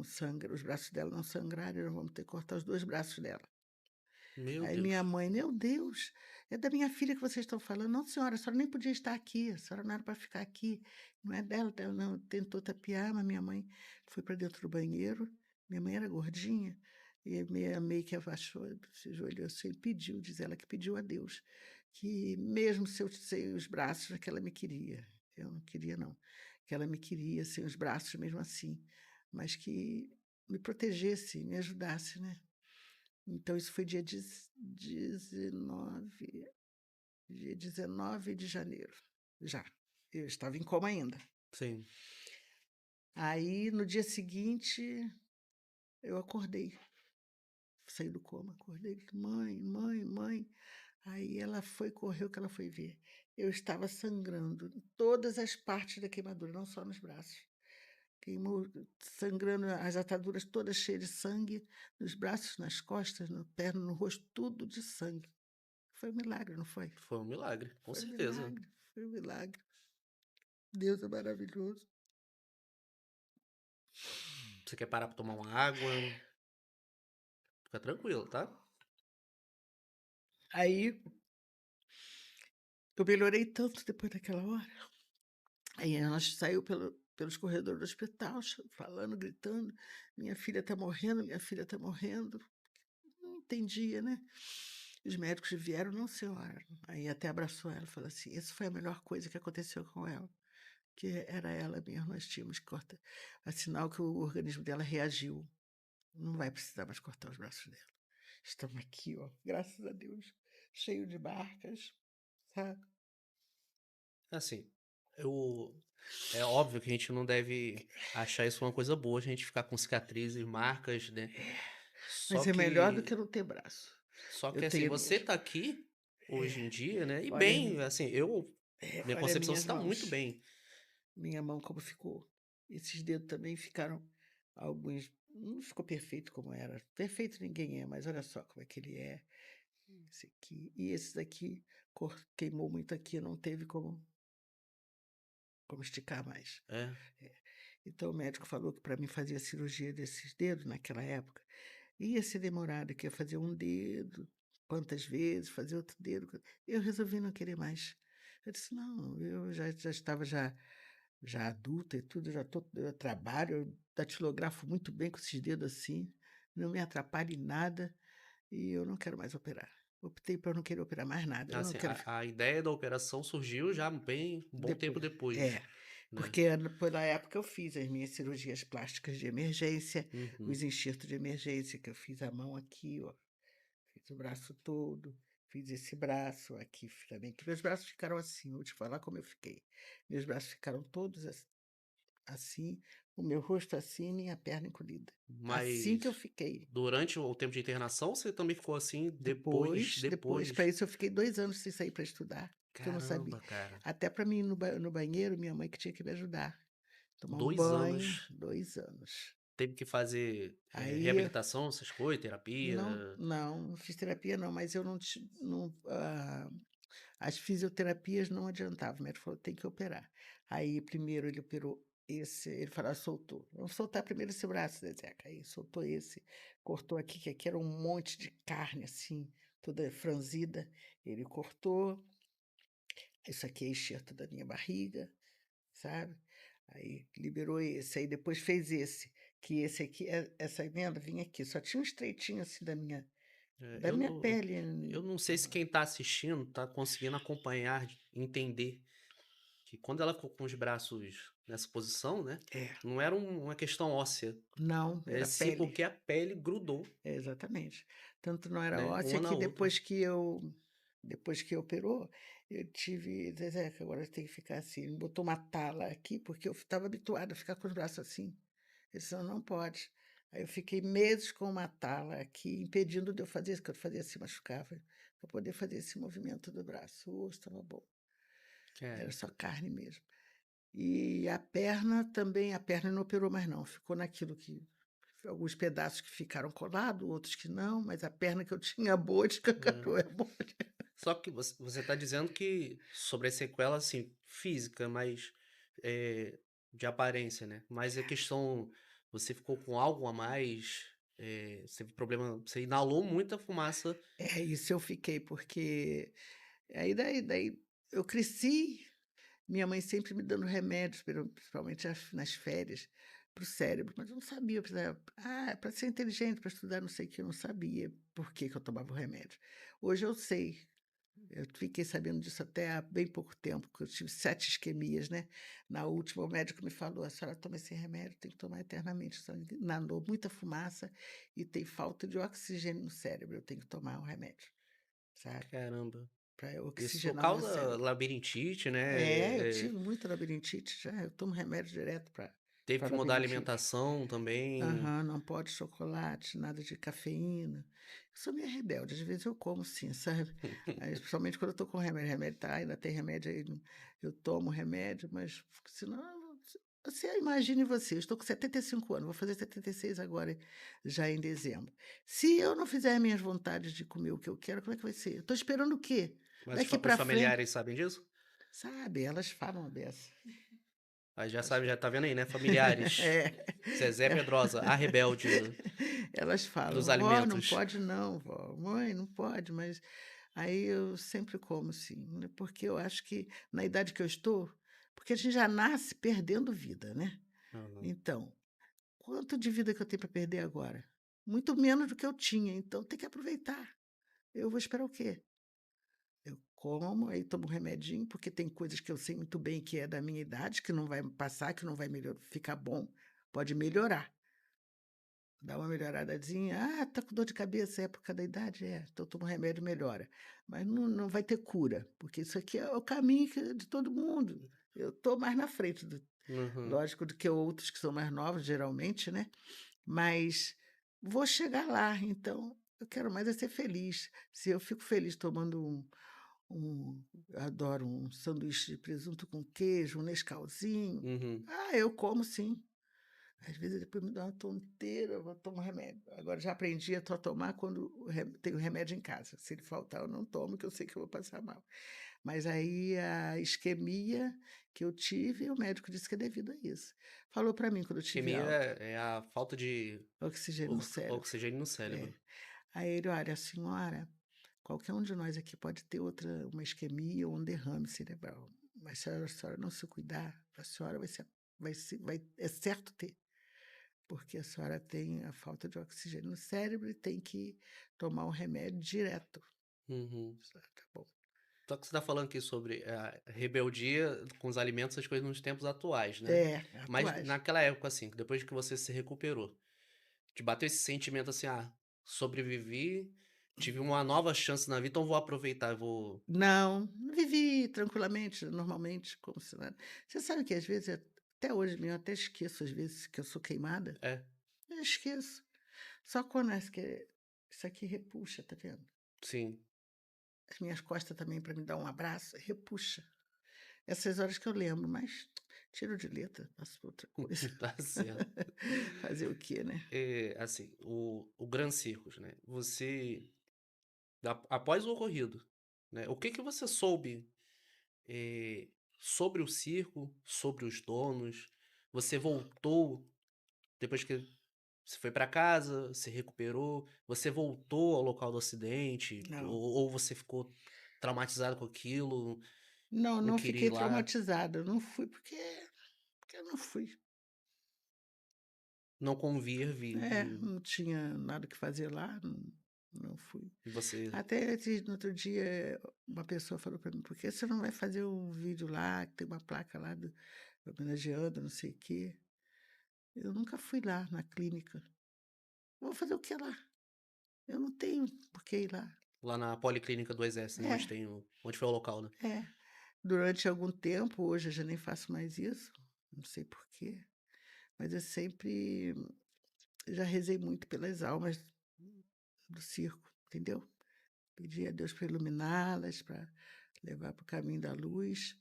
sangra, os braços dela não sangrarem, nós vamos ter que cortar os 2 braços dela". Meu Aí minha Deus. mãe: "Meu Deus, é da minha filha que vocês estão falando". "Não senhora, a senhora nem podia estar aqui, a senhora não era para ficar aqui, não é dela não". Tentou tapear, mas minha mãe foi para dentro do banheiro, minha mãe era gordinha, e meio que abaixou, se ajoelhou assim e pediu, diz ela que pediu a Deus, que mesmo se eu sem os braços, que ela me queria, eu não queria não, que ela me queria sem os braços mesmo assim, mas que me protegesse, me ajudasse, né. Então isso foi dia 19 de janeiro, já. Eu estava em coma ainda. Sim. Aí no dia seguinte eu acordei, saí do coma, acordei, mãe, mãe, mãe. Aí ela foi, correu, que ela foi ver. Eu estava sangrando em todas as partes da queimadura, não só nos braços. Queimou, sangrando, as ataduras todas cheias de sangue, nos braços, nas costas, no perna, no rosto, tudo de sangue. Foi um milagre, não foi? Foi um milagre, com Foi um certeza. milagre, foi um milagre. Deus é maravilhoso. Você quer parar pra tomar uma água? Fica tranquilo, tá? Aí eu melhorei tanto depois daquela hora. Aí ela saiu pelos corredores do hospital, falando, gritando: minha filha está morrendo, minha filha está morrendo. Não entendia, né? Os médicos vieram, não, senhora. Aí até abraçou ela e falou assim: isso foi a melhor coisa que aconteceu com ela, que era ela mesmo, nós tínhamos que cortar. É sinal que o organismo dela reagiu. Não vai precisar mais cortar os braços dela. Estamos aqui, ó, graças a Deus, cheio de marcas, sabe? Assim, eu. É óbvio que a gente não deve achar isso uma coisa boa, a gente ficar com cicatrizes, marcas, né? Só Mas é melhor do que. que não ter braço. Só Eu que assim, tenho você minhas. tá aqui hoje em dia, né? E Olha, bem, assim, eu. Minha olha concepção, você minhas tá muito mãos. bem. Minha mão como ficou. Esses dedos também ficaram alguns. Não ficou perfeito como era. Perfeito ninguém é, mas olha só como é que ele é. Esse aqui. E esse daqui queimou muito aqui, não teve como esticar mais. É. É. Então o médico falou que para mim fazer a cirurgia desses dedos naquela época ia ser demorado, que ia fazer um dedo, quantas vezes, fazer outro dedo. Eu resolvi não querer mais. Eu disse, não, eu já estava já adulta e tudo, eu trabalho, eu datilografo muito bem com esses dedos assim, não me atrapalha em nada e eu não quero mais operar. Optei por não querer operar mais nada. Eu não Assim, quero ficar a ideia da operação surgiu já bem um bom tempo depois. depois, É, né? porque pela época eu fiz as minhas cirurgias plásticas de emergência, Uhum. os enxertos de emergência, que eu fiz a mão aqui, ó, fiz o braço todo, fiz esse braço aqui também, que meus braços ficaram assim, vou te falar como eu fiquei. Meus braços ficaram todos assim, o meu rosto assim, minha perna encolhida. Assim que eu Mas fiquei. durante o tempo de internação, você também ficou assim depois, Depois, para depois. isso eu fiquei 2 anos sem sair para estudar, porque eu não sabia. Caramba, cara. Até para mim ir no banheiro, minha mãe que tinha que me ajudar. Tomar um 2 anos. banho, 2 anos. Teve que fazer Aí, reabilitação, essas coisas, terapia. não fiz terapia não, mas eu não, as fisioterapias não adiantavam, o médico falou: "Tem que operar". Aí primeiro ele operou esse, ele falou: "Ah, soltou. Vamos soltar primeiro esse braço, Zezeca". Aí soltou esse, cortou aqui, que aqui era um monte de carne, assim, toda franzida. Ele cortou. Isso aqui é enxerto da minha barriga, sabe. Aí liberou esse, aí depois fez esse, que esse aqui, essa emenda vinha aqui, só tinha um estreitinho assim É, da minha pele. eu não sei se quem tá assistindo tá conseguindo acompanhar, entender que quando ela ficou com os braços nessa posição, né? É, Não era uma questão óssea, não, é era sim pele. porque a pele grudou, É, exatamente. Tanto não era né? óssea Uma na que outra. depois que operou, eu tive, Zezé, que agora tem que ficar assim, ele botou uma tala aqui, porque eu estava habituada a ficar com os braços assim. Ele disse: "Não, não pode". Aí eu fiquei meses com uma tala aqui, impedindo de eu fazer isso, que eu fazia assim, machucava, para poder fazer esse movimento do braço. O osso estava bom, É, era só carne mesmo. E a perna também, a perna não operou mais não, ficou naquilo que alguns pedaços que ficaram colados, outros que não, mas a perna que eu tinha boa é. descancarou, é bom. Só que você tá dizendo que sobre a sequela, assim, física, mas de aparência, né? Mas a questão, você ficou com algo a mais, você teve problema, você inalou muita fumaça. É, isso eu fiquei, porque aí daí eu cresci, minha mãe sempre me dando remédios, principalmente nas férias, para o cérebro, mas eu não sabia, para ser inteligente, para estudar, não sei o que, eu não sabia por que que eu tomava o remédio. Hoje eu sei. Eu fiquei sabendo disso até há bem pouco tempo, que eu tive 7 isquemias, né. Na última, o médico me falou: "A senhora toma esse remédio, tem que tomar eternamente, a senhora inalou muita fumaça e tem falta de oxigênio no cérebro, eu tenho que tomar o remédio", sabe, Caramba. para Isso oxigenar o meu causa cérebro. labirintite, né? É, eu tive muita labirintite já, eu tomo remédio direto para Teve que fala mudar a bem disso. alimentação também. Aham, não pode chocolate, nada de cafeína. Eu sou meio rebelde, às vezes eu como sim, sabe. Aí, principalmente quando eu tô com remédio, remédio tá ainda tem remédio aí, eu tomo remédio, mas senão você imagine você, eu estou com 75 anos, vou fazer 76 agora, já em dezembro. Se eu não fizer minhas vontades de comer o que eu quero, como é que vai ser? Eu tô esperando o quê? Mas Daqui os pra frente, familiares sabem disso? sabe, elas falam a beça. Aí já Elas sabe, já falam. tá vendo aí, né? Familiares. É. Zezé Pedrosa, a rebelde Elas dos falam: "Vó, não alimentos. pode não, vó. Mãe, não pode", mas aí eu sempre como sim, né, porque eu acho que na idade que eu estou porque a gente já nasce perdendo vida, né. Aham. Então, quanto de vida que eu tenho para perder agora? Muito menos do que eu tinha, então tem que aproveitar. Eu vou esperar o quê? Eu como, aí tomo um remedinho, porque tem coisas que eu sei muito bem que é da minha idade, que não vai passar, que não vai ficar bom, pode melhorar. Dá uma melhoradazinha. "Ah, tá com dor de cabeça, é por causa da idade?" "É, então toma um remédio, melhora". Mas não vai ter cura, porque isso aqui é o caminho de todo mundo. Eu tô mais na frente Uhum. lógico, do que outros que são mais novos, geralmente, né, mas vou chegar lá, então eu quero mais é ser feliz. Se eu fico feliz tomando eu adoro um sanduíche de presunto com queijo, um Nescauzinho, Uhum. eu como sim. Às vezes depois me dá uma tonteira, eu vou tomar remédio. Agora já aprendi a só tomar quando tenho remédio em casa. Se ele faltar, eu não tomo, que eu sei que eu vou passar mal. Mas aí a isquemia que eu tive, o médico disse que é devido a isso. Falou para mim quando eu tive Isquemia alta, é a falta de oxigênio no cérebro. oxigênio no É. cérebro. Aí ele, olha, a senhora, qualquer um de nós aqui pode ter outra, uma isquemia ou um derrame cerebral. Mas se a senhora não se cuidar, a senhora é certo ter. Porque a senhora tem a falta de oxigênio no cérebro e tem que tomar o remédio direto. Uhum. Tá bom. Só que você tá falando aqui sobre a rebeldia com os alimentos, essas coisas nos tempos atuais, né. É, Mas atuais. naquela época, assim, que depois que você se recuperou, te bateu esse sentimento assim: "Ah, sobrevivi, tive uma nova chance na vida, então vou aproveitar, vou". Não, vivi tranquilamente, normalmente, como se nada. Você sabe que às vezes, até hoje mesmo, eu até esqueço às vezes que eu sou queimada. É, Eu esqueço. Só quando isso aqui repuxa, tá vendo? sim. As minhas costas também para me dar um abraço, repuxa. Essas horas que eu lembro, mas tiro de letra, faço outra coisa. Tá certo. Fazer o quê, né? Assim, o Gran Circus, né, você após o ocorrido, né, o que que você soube, sobre o circo, sobre os donos? Você voltou depois que você foi pra casa, se recuperou, você voltou ao local do acidente Não. ou você ficou traumatizado com aquilo, Não, não não queria ir fiquei lá, traumatizada, eu não fui porque eu não fui. não convir vir Não tinha nada que fazer lá, não fui. e você Até no outro dia, uma pessoa falou para mim: "Por que você não vai fazer um vídeo lá, que tem uma placa lá homenageando não sei o quê?" Eu nunca fui lá na clínica. Vou fazer o que lá? Eu não tenho por que ir lá. lá na Policlínica do Exército, né, onde É, tem onde foi o local, né? é. Durante algum tempo, hoje eu já nem faço mais isso, não sei por quê, mas eu sempre já rezei muito pelas almas do circo, entendeu? Pedi a Deus para iluminá-las, para levar para o caminho da luz.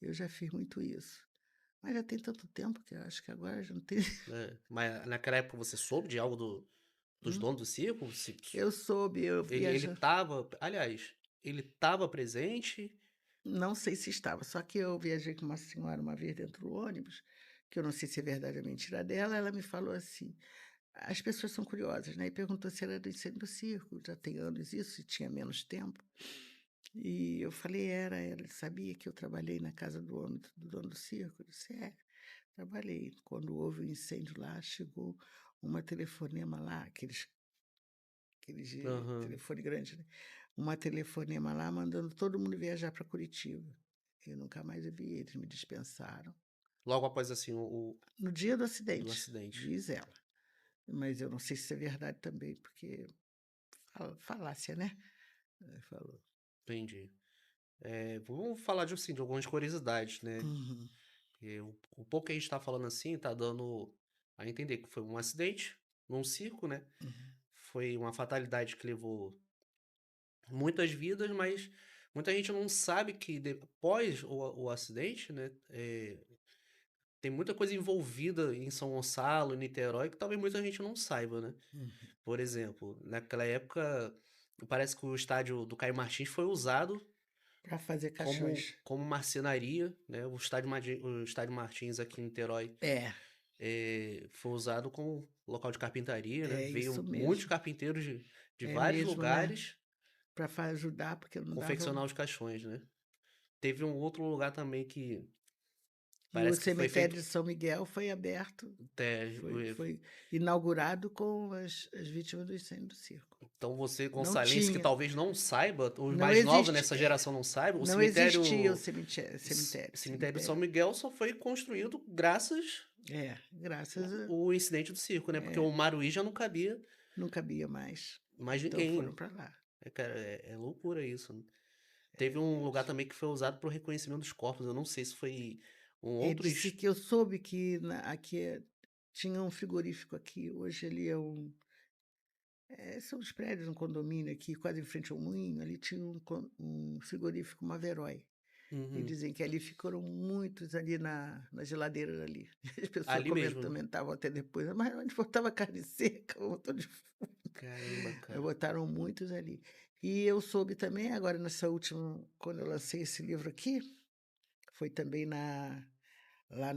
Eu já fiz muito isso. Mas já tem tanto tempo que eu acho que agora já não tem. Mas naquela época você soube de algo dos Hum. donos do circo? Se Eu soube, eu ele viaja. estava aliás, ele estava presente? Não sei se estava, só que eu viajei com uma senhora uma vez dentro do ônibus, que eu não sei se é verdade ou mentira dela. Ela me falou assim: as pessoas são curiosas, né? E perguntou se era do incêndio do circo, já tem anos isso, e tinha menos tempo. E eu falei, era, ela sabia que eu trabalhei na casa do dono do circo? Eu disse, é, trabalhei. Quando houve o incêndio lá, chegou uma telefonema lá, aqueles de Aham. telefone grande, né? Uma telefonema lá mandando todo mundo viajar para Curitiba. Eu nunca mais vi eles, me dispensaram. Logo após, assim, No dia do do acidente, acidente. diz ela. Mas eu não sei se isso é verdade também, porque falácia, né? Falou. Entendi. Vamos falar de, assim, de algumas curiosidades, né. Uhum. O pouco que a gente tá falando assim, tá dando a entender que foi um acidente num circo, né? Uhum. Foi uma fatalidade que levou muitas vidas, mas muita gente não sabe que depois o acidente, né? Tem muita coisa envolvida em São Gonçalo, em Niterói, que talvez muita gente não saiba, né? Uhum. Por exemplo, naquela época, parece que o estádio do Caio Martins foi usado Para fazer como, caixões. como marcenaria, né? O estádio Martins aqui em Niterói É, foi usado como local de carpintaria, né? é isso Veio muitos mesmo. carpinteiros de É vários mesmo, né? lugares Para ajudar, porque não dava. confeccionar os caixões, né? Teve um outro lugar também que E o parece que foi cemitério feito. de São Miguel foi aberto, é, foi inaugurado com as vítimas do incêndio do circo. Então você, Não gonçalense, que tinha, talvez não saiba, os não mais novos existe, nessa geração não saibam, não existia o cemitério, cemitério São Miguel só foi construído graças graças a, ao incidente do circo, né? Porque o é, Maruí já não cabia não cabia mais. mais Então foram ninguém. para lá. Cara, é loucura isso, né? Teve um lugar também que foi usado para o reconhecimento dos corpos. Eu não sei se foi um É, outro. disse que eu soube que aqui tinha um frigorífico aqui, hoje ele é são os prédios, um condomínio aqui, quase em frente ao moinho, ali tinha um frigorífico, uma Verói. E Uhum. dizem que ali ficaram muitos ali na geladeira ali. As pessoas Ali mesmo, né? comentavam até depois, mas onde botava carne seca, botou de Caramba, cara. botaram muitos ali. E eu soube também, agora nessa última, quando eu lancei esse livro aqui, foi também lá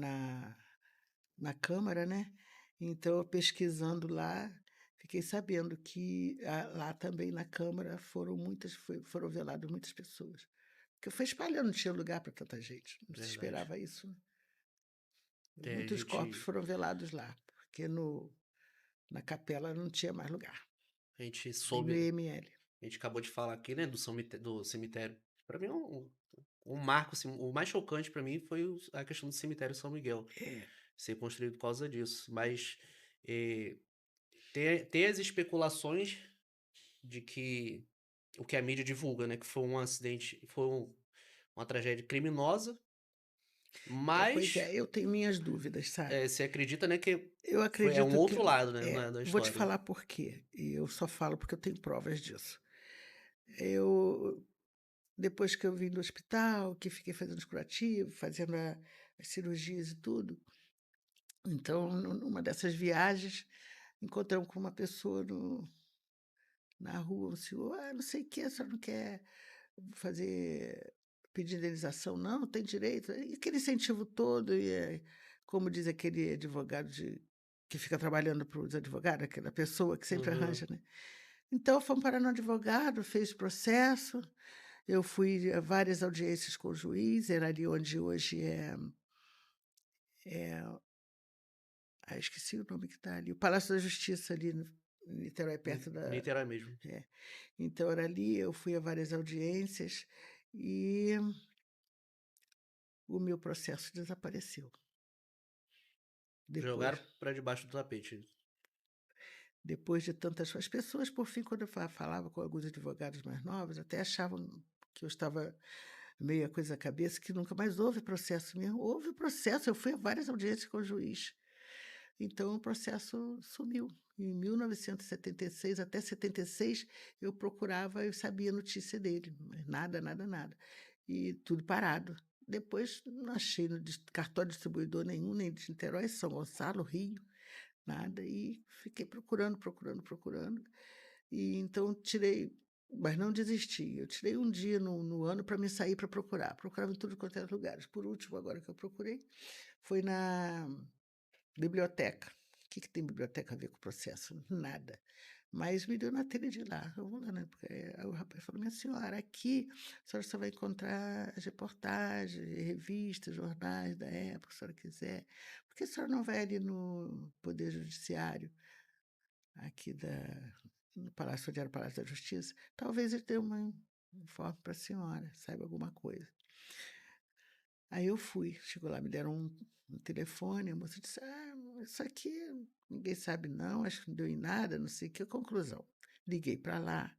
na Câmara, né? Então, eu pesquisando lá, fiquei sabendo que lá também na Câmara foram veladas muitas pessoas. Porque foi espalhando, não tinha lugar para tanta gente. Não se Verdade. esperava isso, né? A Muitos corpos gente, foram velados lá, porque na capela não tinha mais lugar, a gente nem no soube, IML. a gente acabou de falar aqui, né, do cemitério. Para mim, um marco, assim, o mais chocante para mim foi a questão do cemitério São Miguel É, ser construído por causa disso. Mas eh, tem as especulações de que o que a mídia divulga, né, que foi um acidente, uma tragédia criminosa, pois mas é, eu tenho minhas dúvidas, sabe? se acredita, né, que Eu é um acredito que. outro lado, né, da Vou te história. falar por quê, e eu só falo porque eu tenho provas disso. Eu, depois que eu vim do hospital, que fiquei fazendo os curativos, fazendo as cirurgias e tudo, então, numa dessas viagens, encontramos com uma pessoa na rua, um senhor, não sei o que, a senhora não quer fazer, pedir indenização? Não, tem direito. E aquele incentivo todo, como diz aquele advogado que fica trabalhando para os advogados, aquela pessoa que sempre Uhum. arranja, né? Então, fomos parar no advogado, fez o processo, eu fui a várias audiências com o juiz, era ali onde hoje é esqueci o nome que está ali, o Palácio da Justiça ali em Niterói, perto da. Niterói mesmo. É. Então era ali, eu fui a várias audiências e o meu processo desapareceu. Depois, Jogaram pra debaixo do tapete. depois de tantas. As pessoas, por fim, quando eu falava com alguns advogados mais novos, até achavam que eu estava meia coisa à cabeça, que nunca mais houve processo mesmo. Houve processo, eu fui a várias audiências com o juiz. Então o processo sumiu. Em 1976 até 76 eu procurava, eu sabia a notícia dele, mas nada, nada, nada. E tudo parado. Depois não achei no cartório distribuidor nenhum, nem de Niterói, São Gonçalo, Rio, nada. E fiquei procurando, procurando, procurando. E então tirei, mas não desisti. Eu tirei um dia no ano para me sair para procurar. Procurava em tudo quanto era lugares. Por último, agora que eu procurei, foi na biblioteca. O que tem biblioteca a ver com o processo? Nada. Mas me deu na telha de lá. Eu vou lá, né? Porque aí o rapaz falou: minha senhora, aqui a senhora só vai encontrar as reportagens, revistas, jornais da época, se a senhora quiser. Por que a senhora não vai ali no Poder Judiciário, aqui no Palácio, onde era o Palácio da Justiça? Talvez ele dê uma informe para a senhora, saiba alguma coisa. Aí eu fui, chegou lá, me deram um telefone, a moça disse: isso aqui ninguém sabe não, acho que não deu em nada, não sei o que. Conclusão, liguei para lá,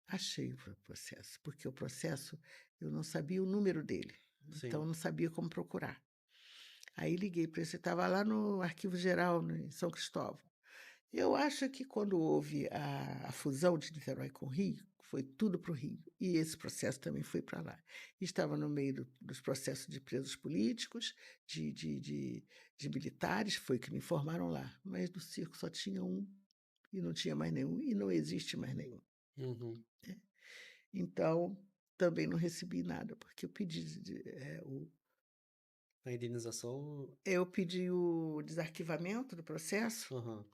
achei o processo, porque o processo eu não sabia o número dele, então eu Sim. não sabia como procurar. Aí liguei para ele, você estava lá no Arquivo Geral, né, em São Cristóvão. Eu acho que quando houve a fusão de Niterói com o Rio, foi tudo para o Rio, e esse processo também foi para lá. Estava no meio dos processos de presos políticos, de, de, de, de militares, foi que me informaram lá, mas do circo só tinha um, e não tinha mais nenhum, e não existe mais nenhum. Uhum. Então, também não recebi nada, porque eu pedi, A indenização. eu pedi o desarquivamento do processo. Aham.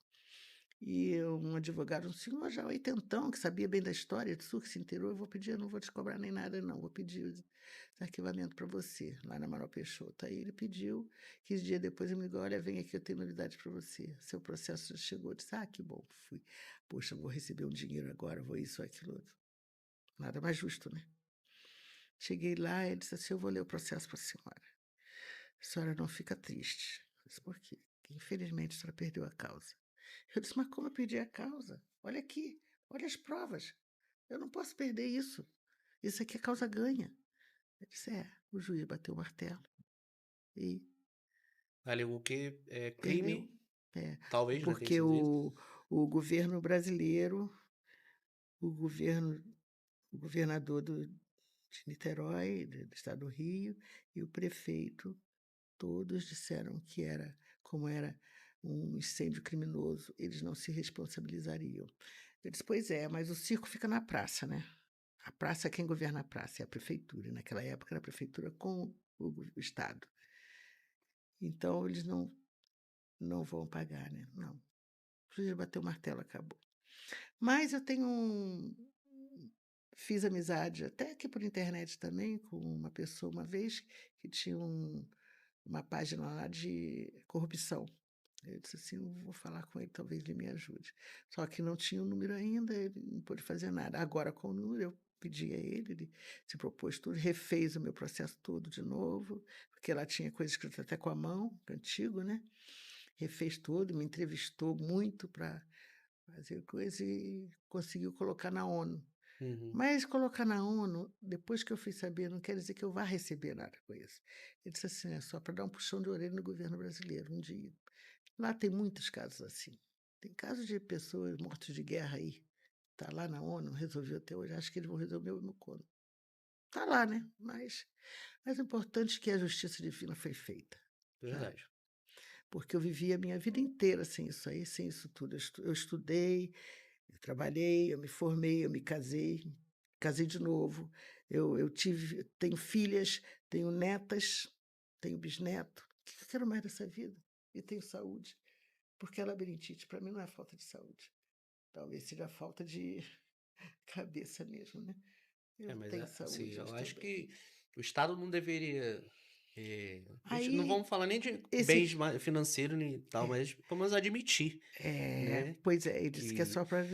E um advogado, um senhor já oitentão, que sabia bem da história, de sul, que se inteirou, eu vou pedir, eu não vou te cobrar nem nada, não, vou pedir o arquivamento para você, lá na Amaral Peixoto. Aí ele pediu, 15 dias depois ele me ligou, olha, vem aqui, eu tenho novidade para você. Seu processo já chegou. Eu disse, que bom, fui. Poxa, vou receber um dinheiro agora, vou isso, aquilo, outro. Nada mais justo, né? Cheguei lá, ele disse assim, eu vou ler o processo para a senhora. A senhora não fica triste. Eu disse, por quê? Porque, infelizmente, a senhora perdeu a causa. Eu disse, mas como eu perdi a causa? Olha aqui, olha as provas. Eu não posso perder isso. Isso aqui é causa ganha. Eu disse, o juiz bateu o martelo e Alegou que é perdeu. crime, É, talvez, né, tenha porque sido isso. o governo brasileiro, o governo, o governador de Niterói, do estado do Rio, e o prefeito, todos disseram que era, como era um incêndio criminoso, eles não se responsabilizariam. Eu disse, pois é, mas o circo fica na praça, né? A praça, quem governa a praça é a prefeitura. Naquela época era a prefeitura com o Estado. Então eles não vão pagar, né? Não. O juiz bateu o martelo, acabou. Mas eu tenho fiz amizade, até aqui por internet também, com uma pessoa uma vez que tinha uma página lá de corrupção. Eu disse assim, eu vou falar com ele, talvez ele me ajude. Só que não tinha o número ainda, ele não pôde fazer nada. Agora, com o número, eu pedi a ele, ele se propôs tudo, refez o meu processo todo de novo, porque lá tinha coisa escrita até com a mão, antigo, né? Refez tudo, me entrevistou muito para fazer coisa e conseguiu colocar na ONU. Uhum. Mas colocar na ONU, depois que eu fui saber, não quer dizer que eu vá receber nada com isso. Ele disse assim, é só para dar um puxão de orelha no governo brasileiro um dia. Lá tem muitos casos assim. Tem casos de pessoas mortas de guerra aí. Está lá na ONU, resolveu até hoje. Acho que eles vão resolver o meu quando. Está lá, né? Mas o importante é que a justiça divina foi feita, sabe? Verdade. Porque eu vivi a minha vida inteira sem isso aí, sem isso tudo. Eu estudei, eu trabalhei, eu me formei, eu me casei de novo. Tenho filhas, tenho netas, tenho bisneto. O que eu quero mais dessa vida? E tenho saúde. Porque a labirintite, para mim, não é falta de saúde. Talvez seja falta de cabeça mesmo, né? Eu Mas tenho assim, saúde, eu eu estou acho bem. que o Estado não deveria. A gente não Aí, vamos falar nem de bens esse. financeiros e tal, É, mas pelo menos admitir, né? pois é, ele disse que é Que só para.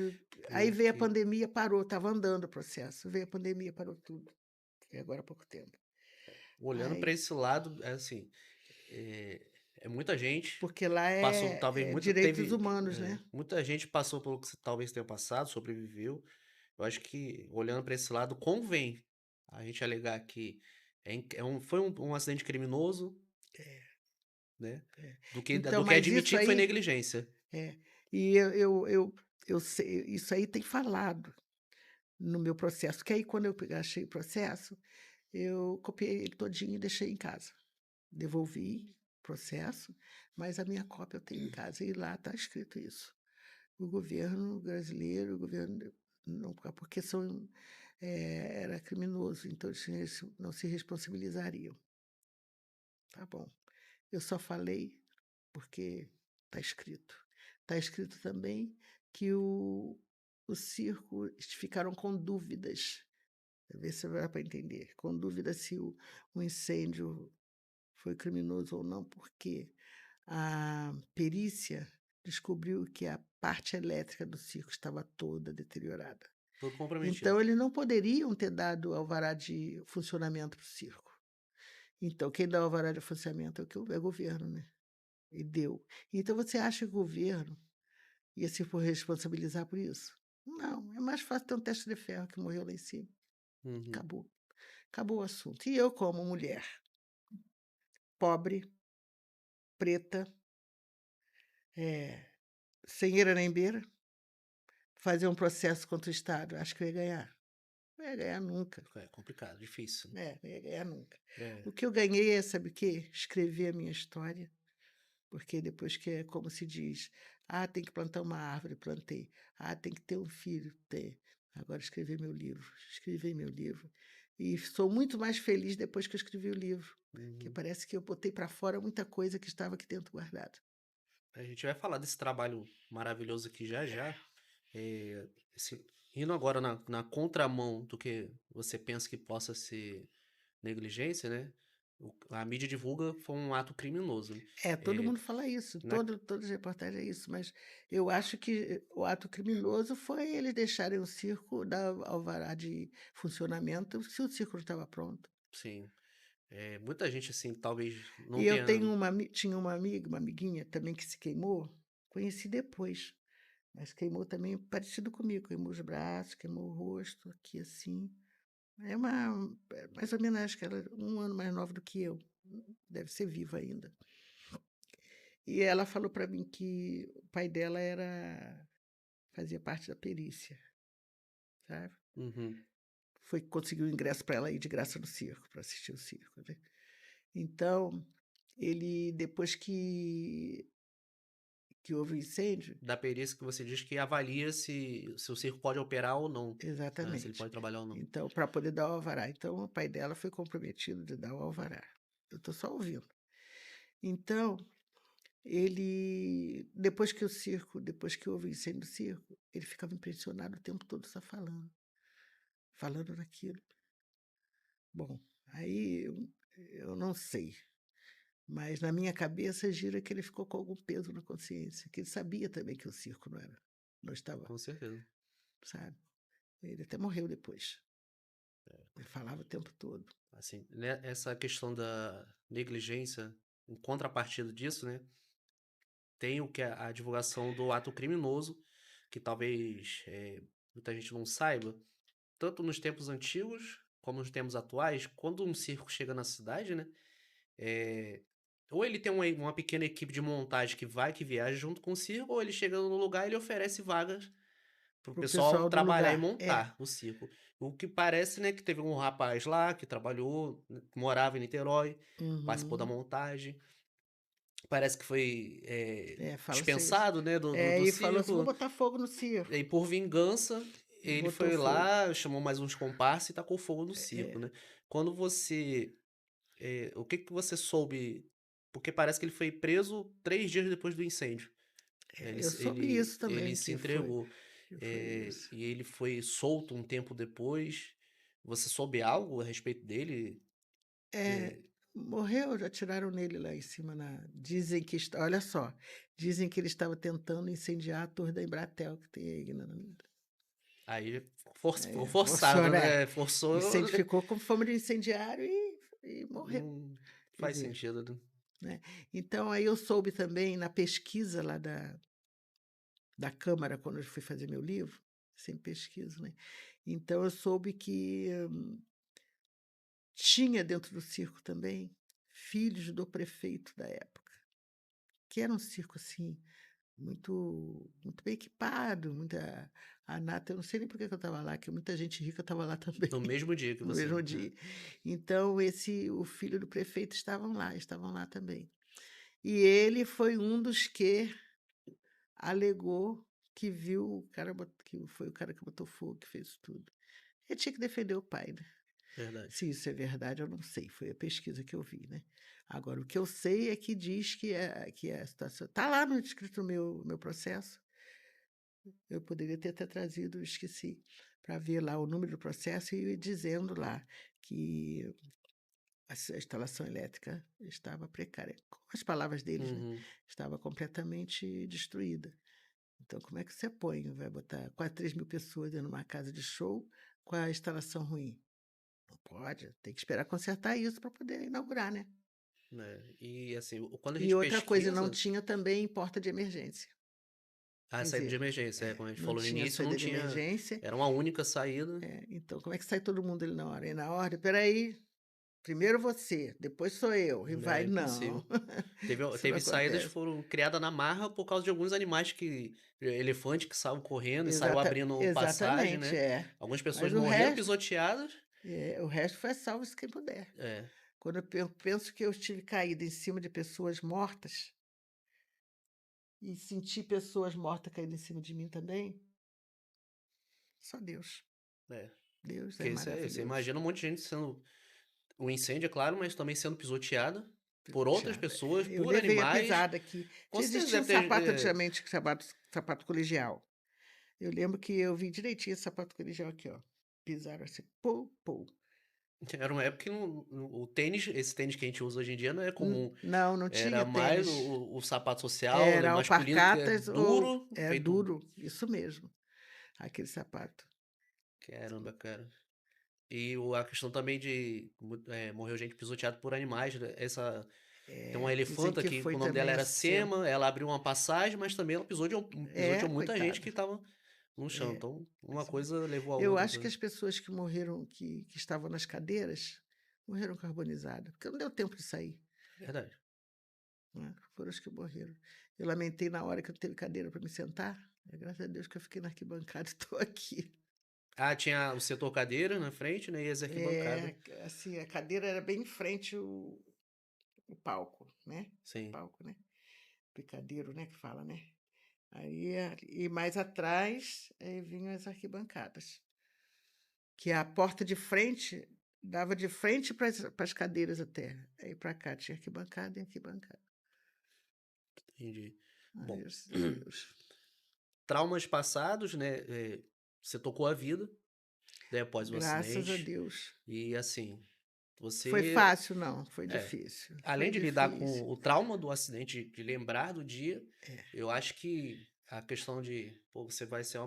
Aí veio a porque pandemia, parou, estava andando o processo. Veio a pandemia, parou tudo. E agora há pouco tempo. olhando para Aí, esse lado, é assim, é, é muita gente porque lá passou, talvez é muita direitos teve, humanos, né? muita gente passou pelo que você talvez tenha passado, sobreviveu. Eu acho que olhando para esse lado convém a gente alegar que foi um acidente criminoso, né? É. Então, Do que mas isso admitir que foi aí. negligência. É, e eu sei, isso aí tem falado no meu processo, que aí quando eu achei o processo, eu copiei ele todinho e deixei em casa. Devolvi o processo, mas a minha cópia eu tenho em casa e lá está escrito isso. O governo brasileiro, o governo não, porque era criminoso, então eles não se responsabilizariam. Tá bom. Eu só falei porque está escrito. Está escrito também que o circo ficaram com dúvidas. Ver se vai para entender. Com dúvida se o incêndio foi criminoso ou não, porque a perícia descobriu que a parte elétrica do circo estava toda deteriorada. Tudo comprometido. Então, eles não poderiam ter dado alvará de funcionamento para o circo. Então, quem dá o alvará de funcionamento é o governo, né? E deu. Então, você acha que o governo ia se responsabilizar por isso? Não, é mais fácil ter um teste de ferro que morreu lá em cima. Uhum. Acabou. Acabou o assunto. E eu, como mulher pobre, preta, eh, sem eira nem beira, fazer um processo contra o Estado. Acho que eu ia ganhar. Não ia ganhar nunca. É complicado, difícil. Não ia ganhar nunca. É, O que eu ganhei é, sabe o quê? Escrever a minha história, porque depois que é como se diz: "Ah, tem que plantar uma árvore", plantei. "Ah, tem que ter um filho", tem. Agora escrever meu livro, escrevi meu livro. E sou muito mais feliz depois que eu escrevi o livro, que uhum. parece que eu botei para fora muita coisa que estava aqui dentro guardada. A gente vai falar desse trabalho maravilhoso aqui já já. É, indo agora na contramão do que você pensa que possa ser negligência, né? A mídia divulga foi um ato criminoso, né? É, todo É, mundo fala isso, na- todas as reportagens é isso, mas eu acho que o ato criminoso foi eles deixarem o circo dar alvará de funcionamento se o circo não estava pronto. sim, muita gente assim talvez não E eu tenha. tenho tinha uma amiga, uma amiguinha também que se queimou, conheci depois, mas queimou também parecido comigo, queimou os braços, queimou o rosto, aqui assim. Mais ou menos, acho que ela é 1 ano mais nova do que eu, deve ser viva ainda. E ela falou para mim que o pai dela fazia parte da perícia, sabe. Uhum, Foi que conseguiu o ingresso para ela ir de graça no circo, para assistir o circo, né. Então, ele depois que houve o incêndio. da perícia que você diz que avalia se o circo pode operar ou não, né? Se ele Exatamente. pode trabalhar ou não. Então, para poder dar o alvará. Então, o pai dela foi comprometido de dar o alvará. Eu estou só ouvindo. Então, ele depois que houve o incêndio do circo, ele ficava impressionado o tempo todo só falando, falando daquilo. Bom, aí eu não sei, mas na minha cabeça gira que ele ficou com algum peso na consciência, que ele sabia também que o circo não estava, Com certeza. sabe. Ele até morreu depois. Ele falava o tempo todo. Assim, né, essa questão da negligência, em contrapartida disso, né? Tem o que é a divulgação do ato criminoso, que talvez muita gente não saiba, tanto nos tempos antigos como nos tempos atuais, quando um circo chega na cidade, né? é, ou ele tem uma pequena equipe de montagem que vai, que viaja junto com o circo, ou ele chega no lugar e ele oferece vagas pro Para o pessoal pessoal do trabalhar e lugar. É. montar o circo. O que parece, né, que teve um rapaz lá que trabalhou, né, morava em Niterói, participou da Uhum. montagem. Parece que foi É, fala-se isso. dispensado, né, do, É, do e falou assim: "Vou circo. botar fogo no E aí, circo", por vingança, e ele botou foi fogo. lá, chamou mais uns comparsas e tacou fogo no circo, É, né? Quando você. O que que você soube? Porque parece que ele foi preso 3 dias depois do incêndio. Né? Ele, eu soube isso ele também, se entregou. que foi isso. E ele foi solto um tempo depois. Você soube algo a respeito dele? É, É, morreu, já tiraram nele lá em cima dizem que olha só, dizem que ele estava tentando incendiar a torre da Embratel que tem aí aí forçou, forçado, né, né? Forçou. incendificou com fama de incendiário e morreu, Não quer faz dizer, sentido, né? né. Então aí eu soube também na pesquisa lá da Câmara, quando eu fui fazer meu livro, sempre pesquiso, né. Então eu soube que tinha dentro do circo também filhos do prefeito da época, que era um circo, assim, muito bem equipado, muita a nata eu não sei nem por que que eu estava lá, que muita gente rica estava lá também, No mesmo dia que no você, mesmo né? dia. Então o filho do prefeito estavam lá também. E ele foi um dos que alegou que viu o cara que foi o cara que botou fogo, que fez tudo. Ele tinha que defender o pai, né. Verdade. Se isso é verdade, eu não sei, foi a pesquisa que eu vi, né. Agora o que eu sei é que diz que a situação tá lá no escrito no meu processo, eu poderia ter até trazido, esqueci, para ver lá o número do processo e dizendo lá que a instalação elétrica estava precária, com as palavras deles, né, Uhum. estava completamente destruída. Então como é que você põe, vai botar quase 3.000 pessoas dentro de uma casa de show com a instalação ruim? Não pode, tem que esperar consertar isso para poder inaugurar, né. Né, e assim, quando a E gente outra coisa, não pesquisa, tinha também porta de emergência. a Quer saída de dizer, emergência, como a gente não falou no tinha início, não saída de tinha, emergência, era uma única saída. então como é que sai todo mundo ali na hora? E na hora: "Espera aí", Primeiro você, depois sou eu, e vai É não. impossível. Teve Isso não teve saídas que acontece. foram criadas na marra por causa de alguns animais que elefante que saiu correndo e saiu abrindo passagem, Exatamente, né. é. Algumas pessoas Mas o morreram resto pisoteadas. o resto foi salve-se quem puder. É, Quando eu penso que eu estive caída em cima de pessoas mortas, e senti pessoas mortas caindo em cima de mim também, só Deus. é. Deus é Porque você maravilhoso. imagina um monte de gente sendo um incêndio, é claro, mas também sendo pisoteada por outras Pisoteada. pessoas, Eu por levei a animais. pisada aqui. Com Já certeza existia um deve ter, sapato antigamente, sapato colegial. Eu lembro que eu vi direitinho esse sapato colegial aqui, ó. Pisaram assim, pou, pou. era uma época que o tênis, esse tênis que a gente usa hoje em dia não é comum. Não, não tinha Era mais tênis. o sapato social, Era masculino, que é alpargatas ou duro, é feito. duro, isso mesmo, aquele sapato. Caramba, cara. E a questão também de morreu gente pisoteada por animais, né? Tem uma Dizem elefanta que que foi o nome dela também era assim. Sema, ela abriu uma passagem, mas também ela pisoteou muita gente Coitada. que estava no chão. É, Então, uma isso mesmo. coisa levou a Eu outra. acho que as pessoas que morreram, que estavam nas cadeiras, morreram carbonizadas, porque não deu tempo de sair, Verdade. né? Foram os que morreram. Eu lamentei na hora que não teve cadeira para me sentar, graças a Deus que eu fiquei na arquibancada e estou aqui. Ah, tinha o setor cadeira na frente, né? E as arquibancadas. Assim, a cadeira era bem em frente o palco, né? Sim, Palco, né? Picadeiro, né? Que fala, né? Aí, e mais atrás, vinham as arquibancadas. Que a porta de frente dava de frente para as cadeiras até. Aí para cá tinha arquibancada e arquibancada. entendi. Ai, Bom, graças a Deus. traumas passados, né? Você tocou a vida, né, após o Graças a acidente. Deus. E assim, Foi você, fácil, não. Foi é, difícil. além Foi de lidar difícil. com o trauma do acidente, de lembrar do dia, É. eu acho que a questão de, pô, você vai ser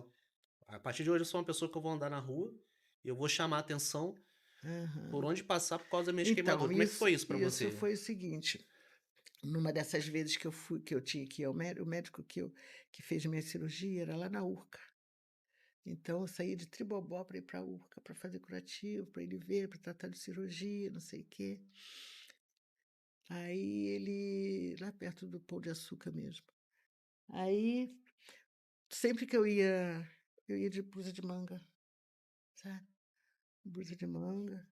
a partir de hoje eu sou uma pessoa que eu vou andar na rua e eu vou chamar a atenção por Aham. onde passar por causa das minhas Então, queimaduras. Como é que foi isso pra isso você? foi o seguinte. Numa dessas vezes que eu fui, que eu tinha que ir ao médico, o médico que fez minha cirurgia era lá na Urca. Então, eu saía de Tribobó para ir para a Urca, para fazer curativo, para ele ver, para tratar de cirurgia, não sei o quê. Aí ele, lá perto do Pão de Açúcar mesmo. Aí, sempre que eu ia de blusa de manga, sabe? Blusa de manga.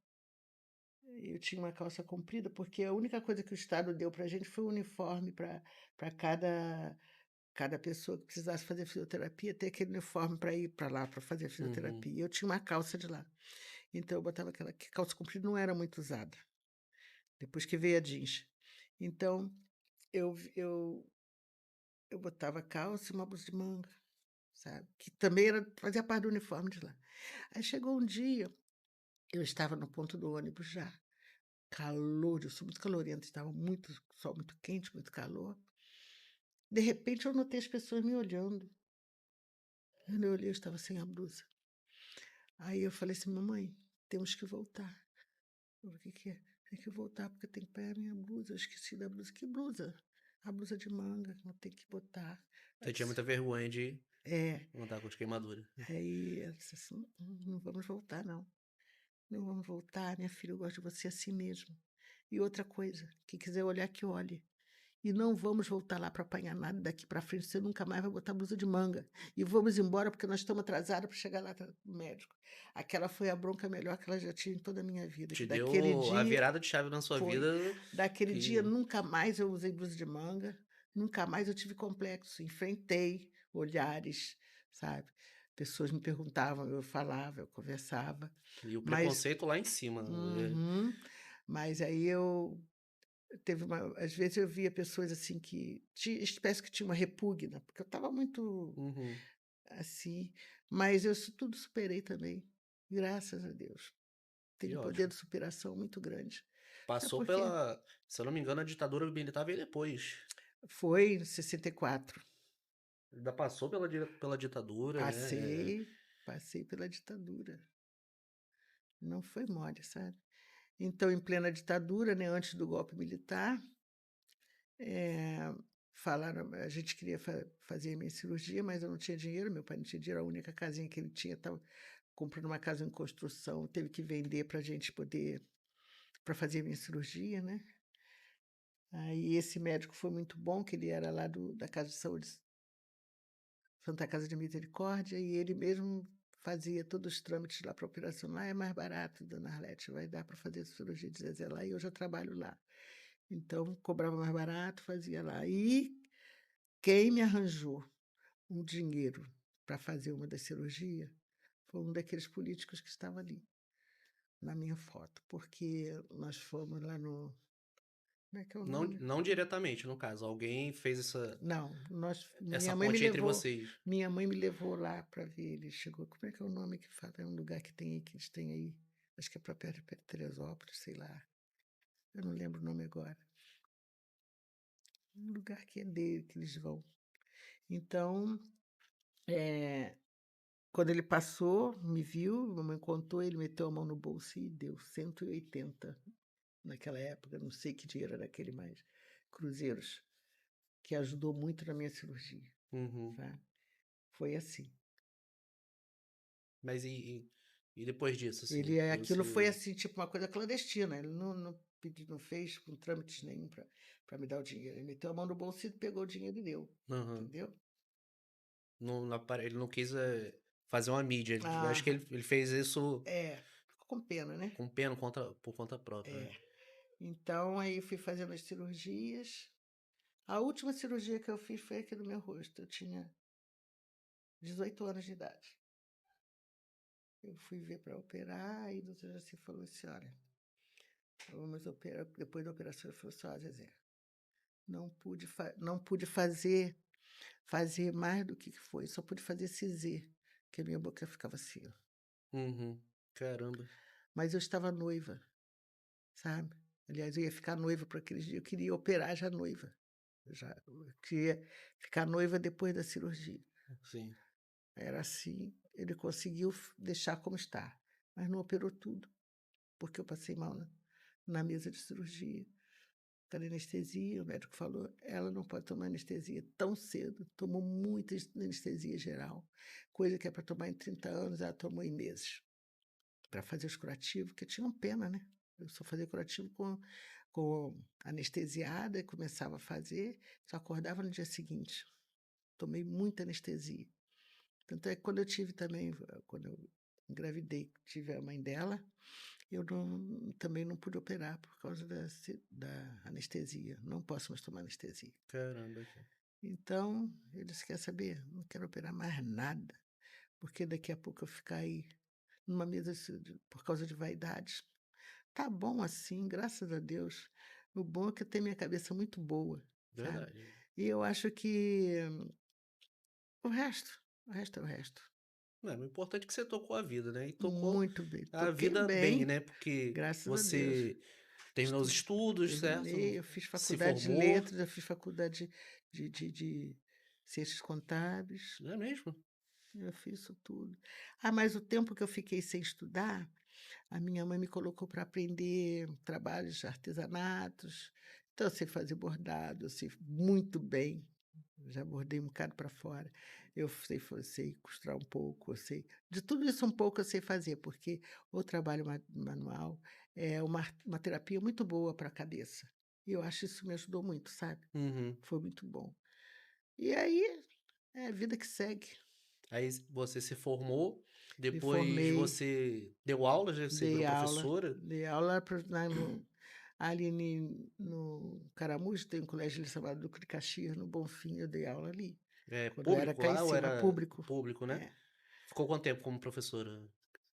Eu tinha uma calça comprida, porque a única coisa que o Estado deu pra gente foi um uniforme para cada pessoa que precisasse fazer fisioterapia, ter aquele uniforme para ir para lá para fazer Uhum. fisioterapia. Eu tinha uma calça de lá. Então eu botava aquela que calça comprida não era muito usada, depois que veio a jeans. Então eu eu eu botava calça e uma blusa de manga, sabe, que também fazia parte do uniforme de lá. Aí chegou um dia, eu estava no ponto do ônibus já, calor, eu sou muito calorenta, estava muito sol muito quente, muito calor. De repente eu notei as pessoas me olhando. Quando eu olhei, eu estava sem a blusa. Aí eu falei assim: "Mamãe, temos que voltar". Ela: "O que que é?". "Tem que voltar porque tem que pegar minha blusa, eu esqueci da blusa". "Que blusa?". "A blusa de manga, eu tenho que botar". Eu Você tinha disse: muita vergonha de "É". andar com as queimaduras. Aí ela disse assim: Não vamos voltar não. Não vamos voltar, minha filha, eu gosto de você assim mesmo. E outra coisa, quem quiser olhar que olhe. E não vamos voltar lá para apanhar nada daqui para frente, você nunca mais vai botar blusa de manga. E vamos embora porque nós estamos atrasados para chegar lá no médico". Aquela foi a bronca melhor que ela já tinha em toda a minha vida, Te que daquele deu a dia virada de chave na sua foi. vida Daquele dia que nunca mais eu usei blusa de manga, nunca mais eu tive complexo, enfrentei olhares, sabe. Pessoas me perguntavam, eu falava, eu conversava, e o mas preconceito lá em cima. uhum. Mas aí teve uma às vezes eu via pessoas, assim, que parece que tinha uma repugna, porque eu estava muito, Uhum. assim, mas eu tudo superei também, graças a Deus. Que Tenho um poder ótimo. de superação muito grande. Até Passou porque pela, se eu não me engano, a ditadura militar veio depois. foi em 64. Ainda passou pela ditadura, né? Passei pela ditadura. Não foi mole, sabe. Então, em plena ditadura, né, antes do golpe militar, eh, falaram a gente queria fazer a minha cirurgia, mas eu não tinha dinheiro, meu pai não tinha dinheiro, a única casinha que ele tinha estava comprando uma casa em construção, teve que vender para a gente poder para fazer a minha cirurgia, né. Aí esse médico foi muito bom, que ele era lá da Casa de Saúde Santa Casa de Misericórdia, e ele mesmo fazia todos os trâmites lá para operação. Lá é mais barato, dona Arlete, vai dar para fazer a cirurgia de Zezé lá, e eu já trabalho lá. Então, cobrava mais barato, fazia lá. E quem me arranjou um dinheiro para fazer uma das cirurgias foi um daqueles políticos que estava ali, na minha foto, porque nós fomos lá no. Como é que é o Não, nome? não diretamente, no caso. Alguém fez Não, essa ponte entre vocês. minha mãe me levou lá para ver, ele chegou, como é que é o nome que fala? É um lugar que tem aí, que eles têm aí, acho que é para perto de Teresópolis, sei lá, eu não lembro o nome agora. Um lugar que é dele, que eles vão. Então, eh, quando ele passou, me viu, mamãe contou, ele meteu a mão no bolso e deu 180 naquela época, não sei que dinheiro era aquele mais, cruzeiros, que ajudou muito na minha cirurgia, Uhum. tá? Foi assim. Mas e depois disso, assim? Ele aquilo foi, Você. assim, tipo uma coisa clandestina, ele não fez com trâmites nenhum para me dar o dinheiro, ele meteu a mão no bolso e pegou o dinheiro e deu, Aham. entendeu? Ele não quis fazer uma mídia. Eu acho que Aham. ele fez isso Ficou com pena, né. com pena por conta própria, né? É. Então aí fui fazendo as cirurgias. A última cirurgia que eu fiz foi aqui no meu rosto, eu tinha 18 anos de idade. Eu fui ver para operar e o doutor Jaci falou assim: "Olha, vamos operar", depois da operação ele falou assim: "Ó, Zezé, não pude fazer mais do que foi, só pude fazer ciser, que a minha boca ficava assim, ó. Uhum. Caramba. Mas eu estava noiva, sabe. Aliás, eu ia ficar noiva para aqueles dias, eu queria operar já noiva, eu queria ficar noiva depois da cirurgia. Sim. Era assim, ele conseguiu deixar como está, mas não operou tudo, porque eu passei mal na mesa de cirurgia, aquela anestesia, o médico falou: "Ela não pode tomar anestesia tão cedo", tomou muita anestesia geral, coisa que é para tomar em 30 anos, ela tomou em meses, para fazer os curativos, porque tinham pena, né. Eu só fazia curativo com anestesiada, e começava a fazer, só acordava no dia seguinte. Tomei muita anestesia. Tanto é que quando eu tive também, quando eu engravidei, tive a mãe dela, eu também não pude operar por causa da anestesia. Não posso mais tomar anestesia. Caramba, cara. Então, eu disse: "Quer saber? Não quero operar mais nada, porque daqui a pouco eu ficar aí numa mesa por causa de vaidades. Tá bom assim, graças a Deus. O bom é que eu tenho minha cabeça muito boa, sabe? Verdade. E eu acho que o resto, o resto é o resto. Não, o importante é que você tocou a vida, né? E tocou Muito bem. a Toquei vida bem, bem, né? Porque graças a Deus. você terminou os estudos, Terminei, certo? eu fiz Se faculdade de formou, letras, eu fiz faculdade de ciências contábeis, não é mesmo? eu fiz isso tudo. Ah, mas o tempo que eu fiquei sem estudar, a minha mãe me colocou para aprender trabalhos de artesanatos, então eu sei fazer bordado, eu sei muito bem, já bordei um bocado para fora, sei costurar um pouco, eu sei de tudo isso um pouco eu sei fazer, porque o trabalho manual é uma terapia muito boa para a cabeça, e eu acho isso me ajudou muito, sabe, Uhum. foi muito bom. E aí, é a vida que segue. Aí você se formou, Me depois formei, você deu aulas, né? Você virou professora. dei aula para ali no Caramujo, tem um colégio ali chamado Duque de Caxias, no Bonfim, eu dei aula ali, É quando eu era público cá em lá ou cima, era público. público, né? É. Ficou quanto tempo como professora?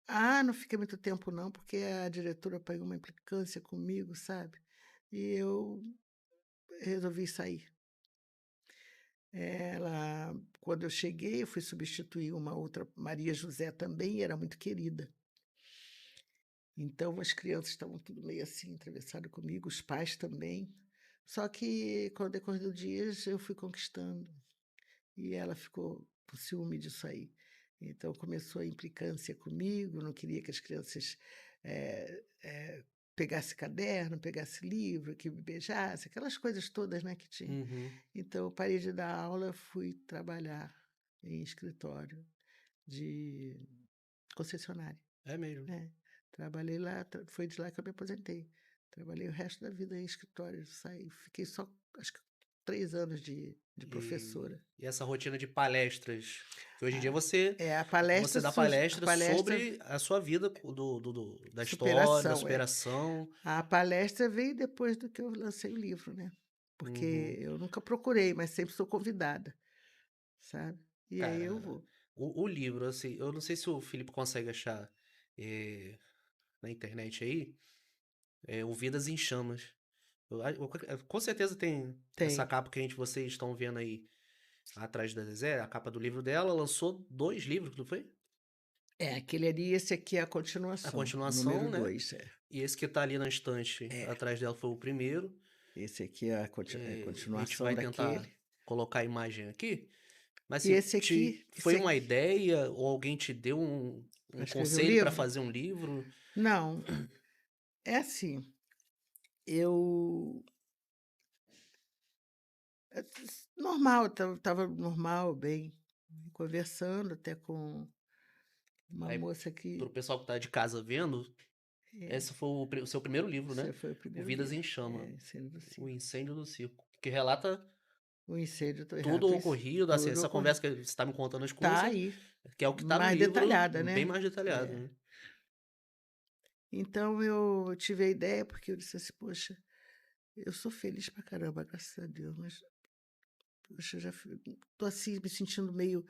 Ah, não fiquei muito tempo não, porque a diretora pegou uma implicância comigo, sabe, e eu resolvi sair. Ela quando eu cheguei, eu fui substituir uma outra Maria José também, e era muito querida. Então as crianças estavam tudo meio assim, atravessado comigo, os pais também. Só que com o decorrer dos dias eu fui conquistando e ela ficou com ciúme disso aí. Então começou a implicância comigo, não queria que as crianças pegasse caderno, pegasse livro, que me beijasse, aquelas coisas todas, né, que tinha. Uhum. Então eu parei de dar aula, fui trabalhar em escritório de concessionária. É mesmo. É, trabalhei lá, foi de lá que eu me aposentei. Trabalhei o resto da vida em escritório, saí fiquei só, acho que 3 anos de E, professora. e essa rotina de palestras, que hoje em dia Ah, você, é, você dá a palestra palestra sobre a sua vida da história, da superação, é. superação. A palestra veio depois do que eu lancei o livro, né, porque Uhum. eu nunca procurei, mas sempre sou convidada, sabe. E aí eu Cara, vou. o livro, assim, eu não sei se o Felipe consegue achar eh, na internet aí, o Vidas em Chamas. Com certeza tem essa Tem. capa que vocês estão vendo aí atrás da Zezé, a capa do livro dela, lançou 2 livros, não foi? É, aquele ali, esse aqui é a A continuação, o continuação, número né? 2 é. E esse que tá ali na estante É, atrás dela foi o primeiro. esse aqui é a A gente continuação vai tentar daquele. colocar a imagem aqui. Mas E assim, esse aqui foi uma ideia ou alguém te deu pra um escrever o conselho para livro? fazer um livro? Não, é assim, eu normal, estava normal, bem, conversando até com uma Aí, moça que pro pessoal que tá de casa vendo, é, esse foi o seu primeiro livro, esse né? foi o O primeiro Vidas em livro, Chama, Incêndio do o Circo. incêndio do circo, que relata O incêndio do tudo o rato, ocorrido, assim, tudo essa ocorre conversa que você está me contando as tá coisas, aí, que é o que tá no mais livro, detalhada, bem né. mais detalhado, É. né? Então eu tive a ideia, porque eu disse assim: "Poxa, eu sou feliz pra caramba, graças a Deus, mas, poxa, já tô assim, me sentindo meio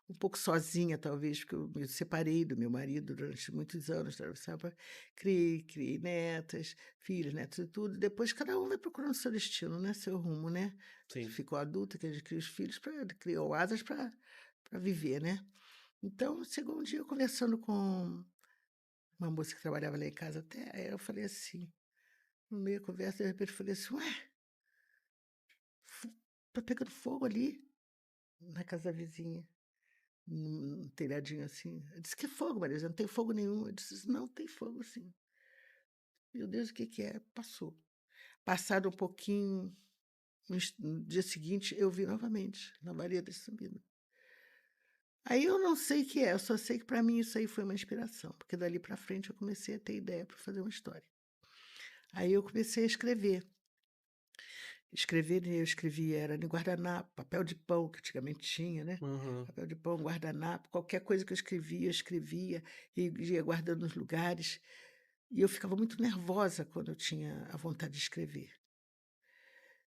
um pouco sozinha, talvez, porque eu me separei do meu marido durante muitos anos, sabe, criei netas, filhos, netos e tudo, depois cada um vai procurando seu destino, né, seu rumo, né. Sim. Ficou adulta, que a gente cria os filhos pra criou asas para viver, né. Então chegou um dia eu conversando com uma moça que trabalhava lá em casa até, aí eu falei assim, no meio da conversa, de repente eu falei assim: "Ué, fo tá pegando fogo ali, na casa da vizinha". Num telhadinho assim. Eu disse: "Que fogo, Marisa? Não tem fogo nenhum". Eu disse: "Não, tem fogo sim". "Meu Deus, o que que é?". Passou. Passado um pouquinho, no dia seguinte, eu vi novamente, na vareda subindo. Aí eu não sei o que é, eu só sei que para mim isso aí foi uma inspiração, porque dali para frente eu comecei a ter ideia para fazer uma história. Aí eu comecei a escrever. Escrever, eu escrevia era em guardanapo, papel de pão, que antigamente tinha, né. Uhum. Papel de pão, guardanapo, qualquer coisa que eu escrevia e ia guardando nos lugares. E eu ficava muito nervosa quando eu tinha a vontade de escrever.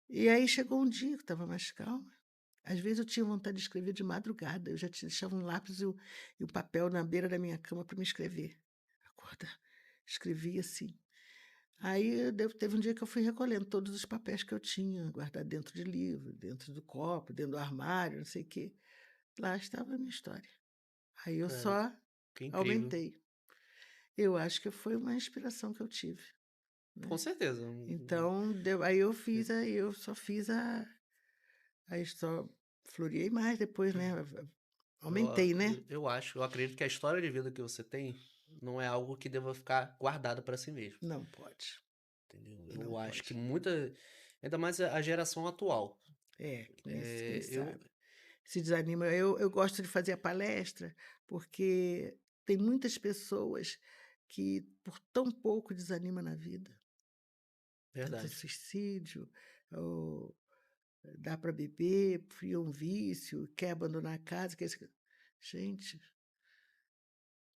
E aí chegou um dia que eu estava mais calma, às vezes eu tinha vontade de escrever de madrugada, eu já deixava um lápis e o papel na beira da minha cama para me escrever. Acordar, escrevia assim. Aí teve um dia que eu fui recolhendo todos os papéis que eu tinha, guardado dentro de livro, dentro do copo, dentro do armário, não sei o quê. Lá estava a minha história. Aí eu Cara, só que incrível. aumentei. Eu acho que foi uma inspiração que eu tive, Com né. certeza. Então aí eu só fiz aí só floreei mais depois, né, Eu, aumentei, né. eu acredito que a história de vida que você tem não é algo que deva ficar guardado para si mesmo, Não pode, entendeu? não Eu acho que pode. ainda mais a geração atual. É, quem Eu, sabe. Se desanima. Eu gosto de fazer a palestra, porque tem muitas pessoas que por tão pouco desanima na vida. Tenta verdade. suicídio, ou dá para beber, cria um vício, quer abandonar a casa, quer gente,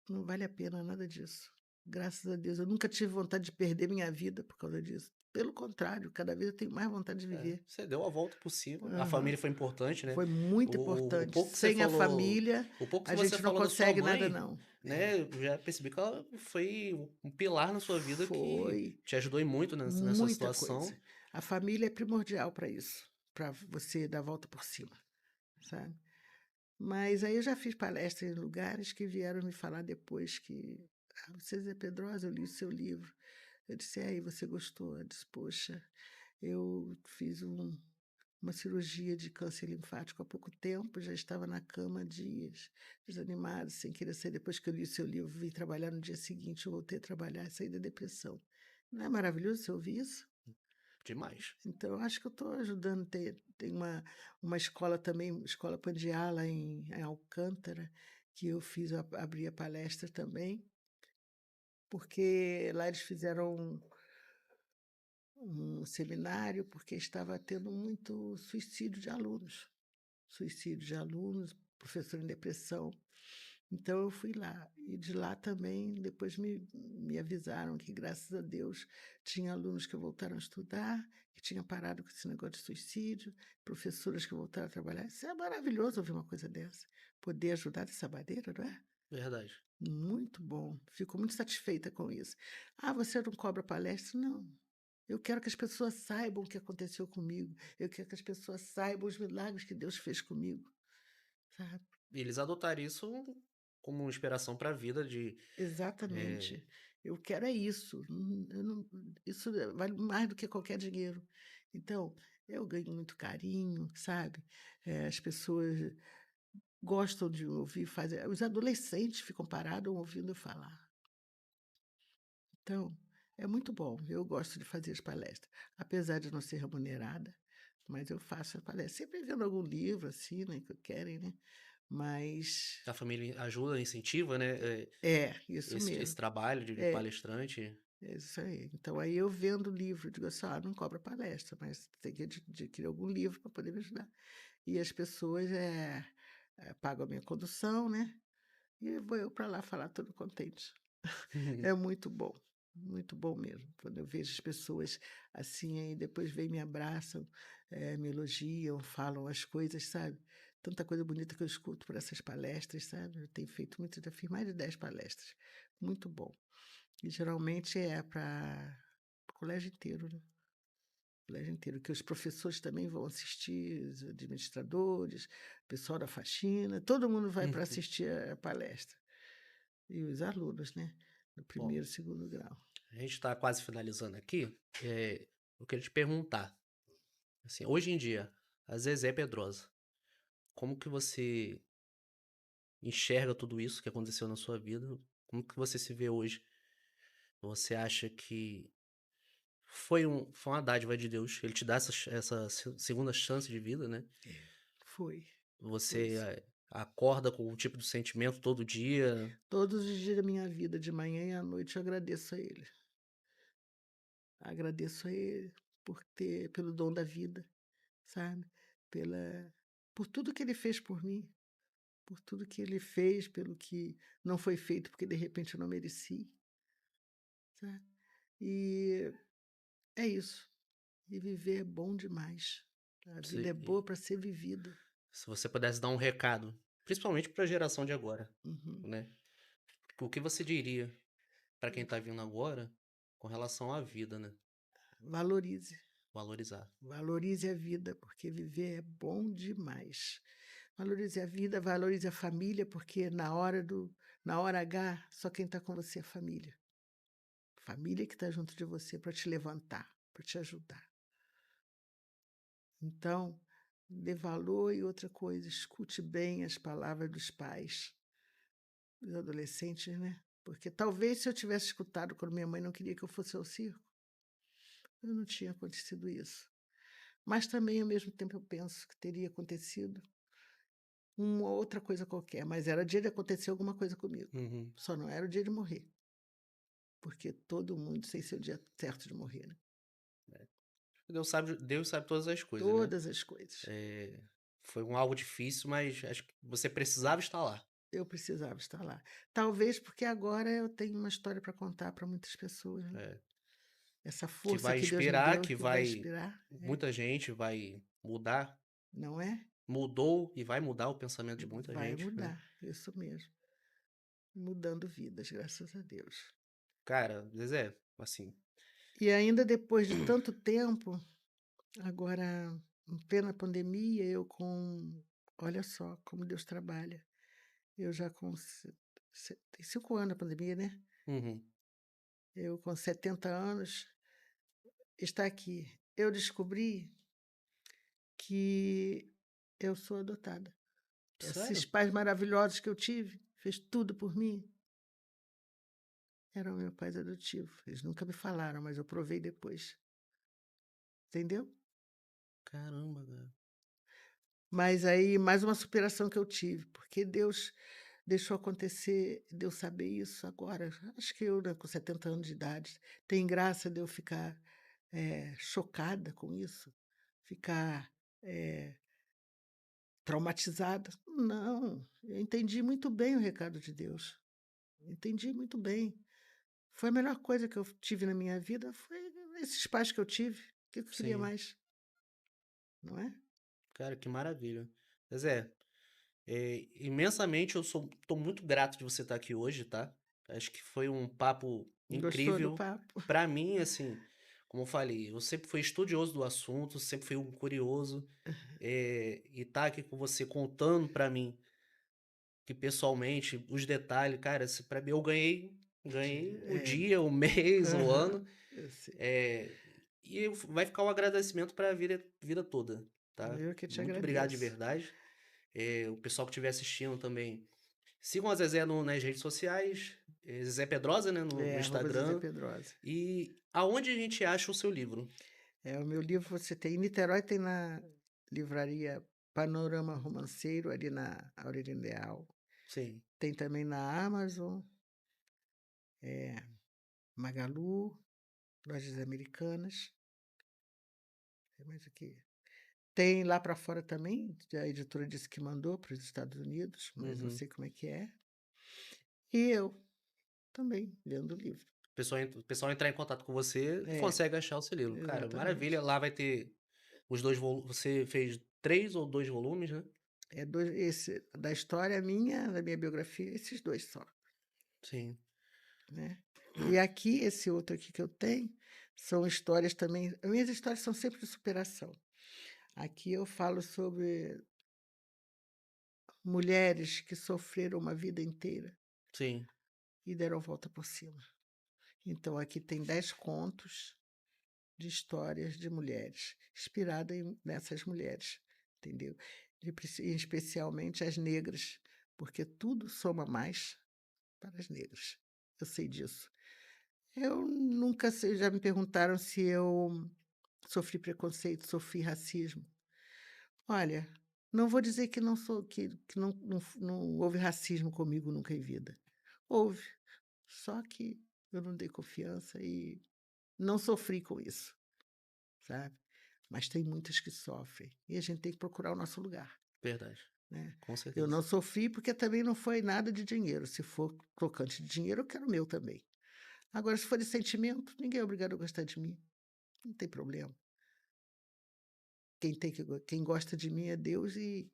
não vale a pena nada disso. Graças a Deus, eu nunca tive vontade de perder minha vida por causa disso. Pelo contrário, cada vez eu tenho mais vontade de viver. Você deu a volta por cima. A Aham. família foi importante, né? Foi muito importante. Pouco que você Sem a falou, família, o pouco que a você gente não falou da sua consegue nada mãe, não. É, né? Eu já percebi que ela foi um pilar na sua vida que foi te ajudou muito nessa muita coisa. situação. A família é primordial para isso, para você dar a volta por cima, sabe. Mas aí eu já fiz palestra em lugares que vieram me falar depois que: "Ah, você Zé Pedrosa, eu li o seu livro". Eu disse: "É, e você gostou?". Eu disse: "Poxa, eu fiz uma cirurgia de câncer linfático há pouco tempo, já estava na cama há dias, desanimada, sem querer sair. Depois que eu li o seu livro, vim trabalhar no dia seguinte, eu voltei a trabalhar e saí da depressão". Não é maravilhoso você ouvir isso? Demais. Então, eu acho que eu estou ajudando. Tem uma escola também, Escola Pandiá, lá em Alcântara, que eu fiz, abri a palestra também, porque lá eles fizeram um seminário, porque estava tendo muito suicídio de alunos, professor em depressão. Então eu fui lá, e de lá também depois me avisaram que, graças a Deus, tinha alunos que voltaram a estudar, que tinham parado com esse negócio de suicídio, professoras que voltaram a trabalhar. Isso é maravilhoso ouvir uma coisa dessa, poder ajudar dessa maneira, não é? Verdade. Muito bom, fico muito satisfeita com isso. "Ah, você não cobra palestra?" Não, eu quero que as pessoas saibam o que aconteceu comigo, eu quero que as pessoas saibam os milagres que Deus fez comigo, sabe? E eles adotaram isso como uma inspiração para a vida de, eh Exatamente. Eu quero é isso. Eu não, isso vale mais do que qualquer dinheiro. Então, eu ganho muito carinho, sabe? As pessoas gostam de ouvir, fazem. Os adolescentes ficam parados ouvindo eu falar. Então, é muito bom. Eu gosto de fazer as palestras, apesar de não ser remunerada, mas eu faço a palestra, sempre vendo algum livro assim, né, que querem, né? Mas a família ajuda, incentiva, né, isso esse mesmo. trabalho de É, palestrante. É isso aí. Então, aí eu vendo o livro, digo assim: "Ah, não cobra palestra, mas tem que adquirir algum livro para poder me ajudar". E as pessoas, pagam a minha condução, né, e vou eu para lá falar todo contente. É muito bom mesmo. Quando eu vejo as pessoas assim, aí depois vêm e me abraçam, me elogiam, falam as coisas, sabe. Tanta coisa bonita que eu escuto por essas palestras, sabe. Eu tenho feito muito, já fiz mais de 10 palestras. Muito bom. E geralmente é para o colégio inteiro, né, colégio inteiro, que os professores também vão assistir, os administradores, pessoal da faxina, todo mundo vai para Uhum. assistir a palestra. E os alunos, né, do Bom, primeiro e segundo grau. a gente está quase finalizando aqui. Eu queria te perguntar, assim, hoje em dia, a Zezé Pedrosa, como que você enxerga tudo isso que aconteceu na sua vida? Como que você se vê hoje? Você acha que foi uma dádiva de Deus, ele te dá segunda chance de vida, né? É, foi, foi Você, sim. acorda com um tipo de sentimento todo dia. Todos os dias da minha vida, de manhã e à noite, eu agradeço a ele. Agradeço a ele pelo dom da vida, sabe, pela por tudo que ele fez por mim. Por tudo que ele fez, pelo que não foi feito, porque de repente eu não mereci, sabe. E é isso. E viver é bom demais. A vida Se é boa para ser vivida. se você pudesse dar um recado, principalmente para a geração de agora, Uhum. né, o que você diria para quem tá vindo agora com relação à vida, né, Valorize, valorizar. valorize a vida, porque viver é bom demais. Valorize a vida, valorize a família, porque na hora H, só quem está com você é família. Família que está junto de você para te levantar, para te ajudar. Então, dê valor, e outra coisa, escute bem as palavras dos pais, dos adolescentes, né? Porque talvez, se eu tivesse escutado quando minha mãe não queria que eu fosse ao circo, eu não tinha acontecido isso. Mas também, ao mesmo tempo, eu penso que teria acontecido uma outra coisa qualquer, mas era dia de acontecer alguma coisa comigo. Uhum. Só não era o dia de morrer, porque todo mundo tem seu dia certo de morrer, né? Deus sabe todas as coisas, né. Todas as coisas. Eh, foi algo difícil, mas acho que você precisava estar lá. Eu precisava estar lá. Talvez porque agora eu tenho uma história para contar para muitas pessoas, né? Eh, Essa que força vai que Deus me inspirar, deu, que que vai vai inspirar, muita gente vai mudar, não é? mudou e vai mudar o pensamento de muita Vai gente, né. mudar, isso mesmo. Mudando vidas, graças a Deus. Cara, Zezé, assim. E ainda depois de tanto tempo, agora em plena pandemia, olha só como Deus trabalha. Eu já com tem 5 anos a pandemia, né? Uhum. Eu com 70 anos, está aqui. Eu descobri que eu sou adotada. Esses Sério? pais maravilhosos que eu tive, fez tudo por mim, eram meus pais adotivos. Eles nunca me falaram, mas eu provei depois. Entendeu? Caramba, cara. Mas aí, mais uma superação que eu tive, porque Deus deixou acontecer, Deus saber isso agora. Acho que eu, né, com 70 anos de idade, tem graça de eu ficar. chocada com isso, ficar, eh, traumatizada. Não, eu entendi muito bem o recado de Deus, entendi muito bem. Foi a melhor coisa que eu tive na minha vida, foi esses pais que eu tive. O que que eu queria Sim. mais, não é? Cara, que maravilha. Zezé, imensamente tô muito grato de você estar aqui hoje, tá? Acho que foi um papo Gostou do incrível. papo? Pra mim, assim, como eu falei, eu sempre fui estudioso do assunto, sempre fui um curioso. E tá aqui com você contando pra mim que pessoalmente os detalhes, cara, pra mim eu ganhei o É, dia, o mês, o aham, ano. eu sei. É, e vai ficar um agradecimento para a vida toda, tá? Eu que te Muito obrigado de agradeço. verdade. O pessoal que estiver assistindo também, sigam a Zezé nas redes sociais, Zezé Pedrosa, né, no Arroba Zezé Instagram. Pedrosa. E aonde a gente acha o seu livro? O meu livro você tem em Niterói, tem na livraria Panorama Romanceiro, ali na Aureliano Leal. Sim, Tem também na Amazon, Magalu, Lojas Americanas. Tem mais aqui. Tem lá para fora também, a editora disse que mandou para os Estados Unidos, mas não uhum. sei como é que é. E eu também, lendo o livro. O pessoal entrar em contato com você, É, consegue achar o seu livro. Cara, maravilha. exatamente. Lá vai ter os dois volumes. Você fez 3 ou 2 volumes, né? Esse, da história minha, da minha biografia, esses dois só, Sim, né? E aqui, esse outro aqui que eu tenho, são histórias também. As minhas histórias são sempre de superação. Aqui eu falo sobre mulheres que sofreram uma vida inteira sim. e deram a volta por cima. Então, aqui tem 10 contos de histórias de mulheres, inspirada nessas mulheres, entendeu? E especialmente as negras, porque tudo soma mais para as negras. Eu sei disso. Eu nunca sei, já me perguntaram se eu sofri preconceito, sofri racismo. Olha, não vou dizer que não sou que não houve racismo comigo nunca em vida. Houve, só que eu não dei confiança e não sofri com isso, sabe? Mas tem muitas que sofrem e a gente tem que procurar o nosso lugar, Verdade. né? Com Eu certeza. não sofri porque também não foi nada de dinheiro. Se for tocante de dinheiro, eu quero o meu também. Agora, se for de sentimento, ninguém é obrigado a gostar de mim. Não tem problema. Quem gosta de mim é Deus e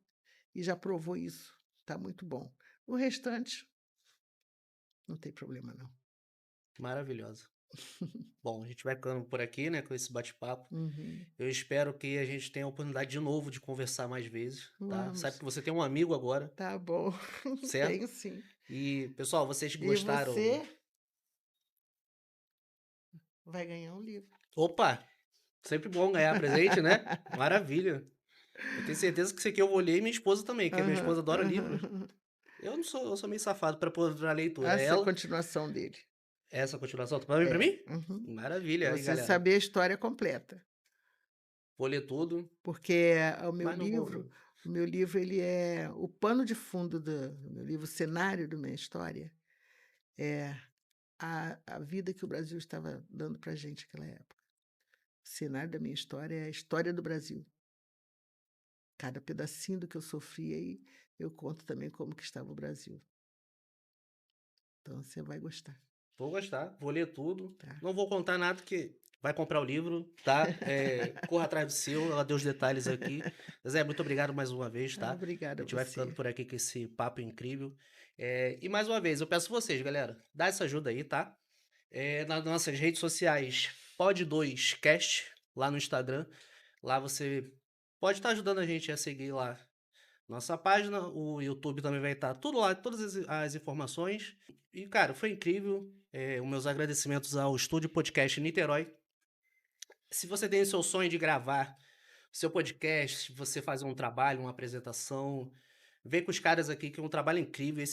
já provou isso. Tá muito bom. O restante, não tem problema não. Maravilhosa. Bom, a gente vai ficando por aqui, né, com esse bate-papo. Uhum. Eu espero que a gente tenha a oportunidade de novo de conversar mais vezes, tá? Sabe Vamos. que você tem um amigo agora, Tá bom. certo? Tenho sim. E, pessoal, vocês que E gostaram. você vai ganhar um livro. Opa! Sempre bom ganhar presente, né? Maravilha. Eu tenho certeza que isso aqui eu vou ler e minha esposa também, porque minha Aham, esposa adora livros. aham. Eu sou meio safado para leitura. Essa é a Ela, continuação dele. essa continuação, tá pra É. mim? Uhum. Maravilha, Para aí, você galera. saber a história completa. Vou ler tudo, Porque mas não vou. o meu livro ele é o pano de fundo do meu livro, o cenário da minha história é a vida que o Brasil estava dando para gente naquela época. O cenário da minha história é a história do Brasil. Cada pedacinho do que eu sofri aí, eu conto também como que estava o Brasil. Então você vai gostar, Vou gostar, vou ler tudo. tá? Não vou contar nada, porque vai comprar o livro, tá? Corra atrás do seu, ela deu os detalhes aqui. Zé, muito obrigado mais uma vez, Ah, tá? A obrigada a gente vai ficando você. por aqui com esse papo incrível. E mais uma vez, eu peço vocês, galera, dá essa ajuda aí, tá? Nas nossas redes sociais, Pod2Cast, lá no Instagram. Lá você pode estar ajudando a gente a seguir lá nossa página, o YouTube também vai estar tudo lá, todas as informações. E, cara, foi incrível. Os meus agradecimentos ao Estúdio Podcast Niterói. Se você tem o seu sonho de gravar seu podcast, você fazer um trabalho, uma apresentação, vem com os caras aqui que é um trabalho incrível.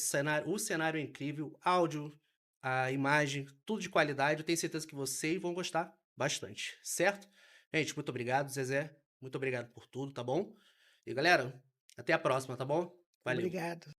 O cenário é incrível, áudio, a imagem, tudo de qualidade. Eu tenho certeza que vocês vão gostar bastante, certo? Gente, muito obrigado, Zezé. Muito obrigado por tudo, tá bom? E galera, até a próxima, tá bom? Valeu. Obrigado.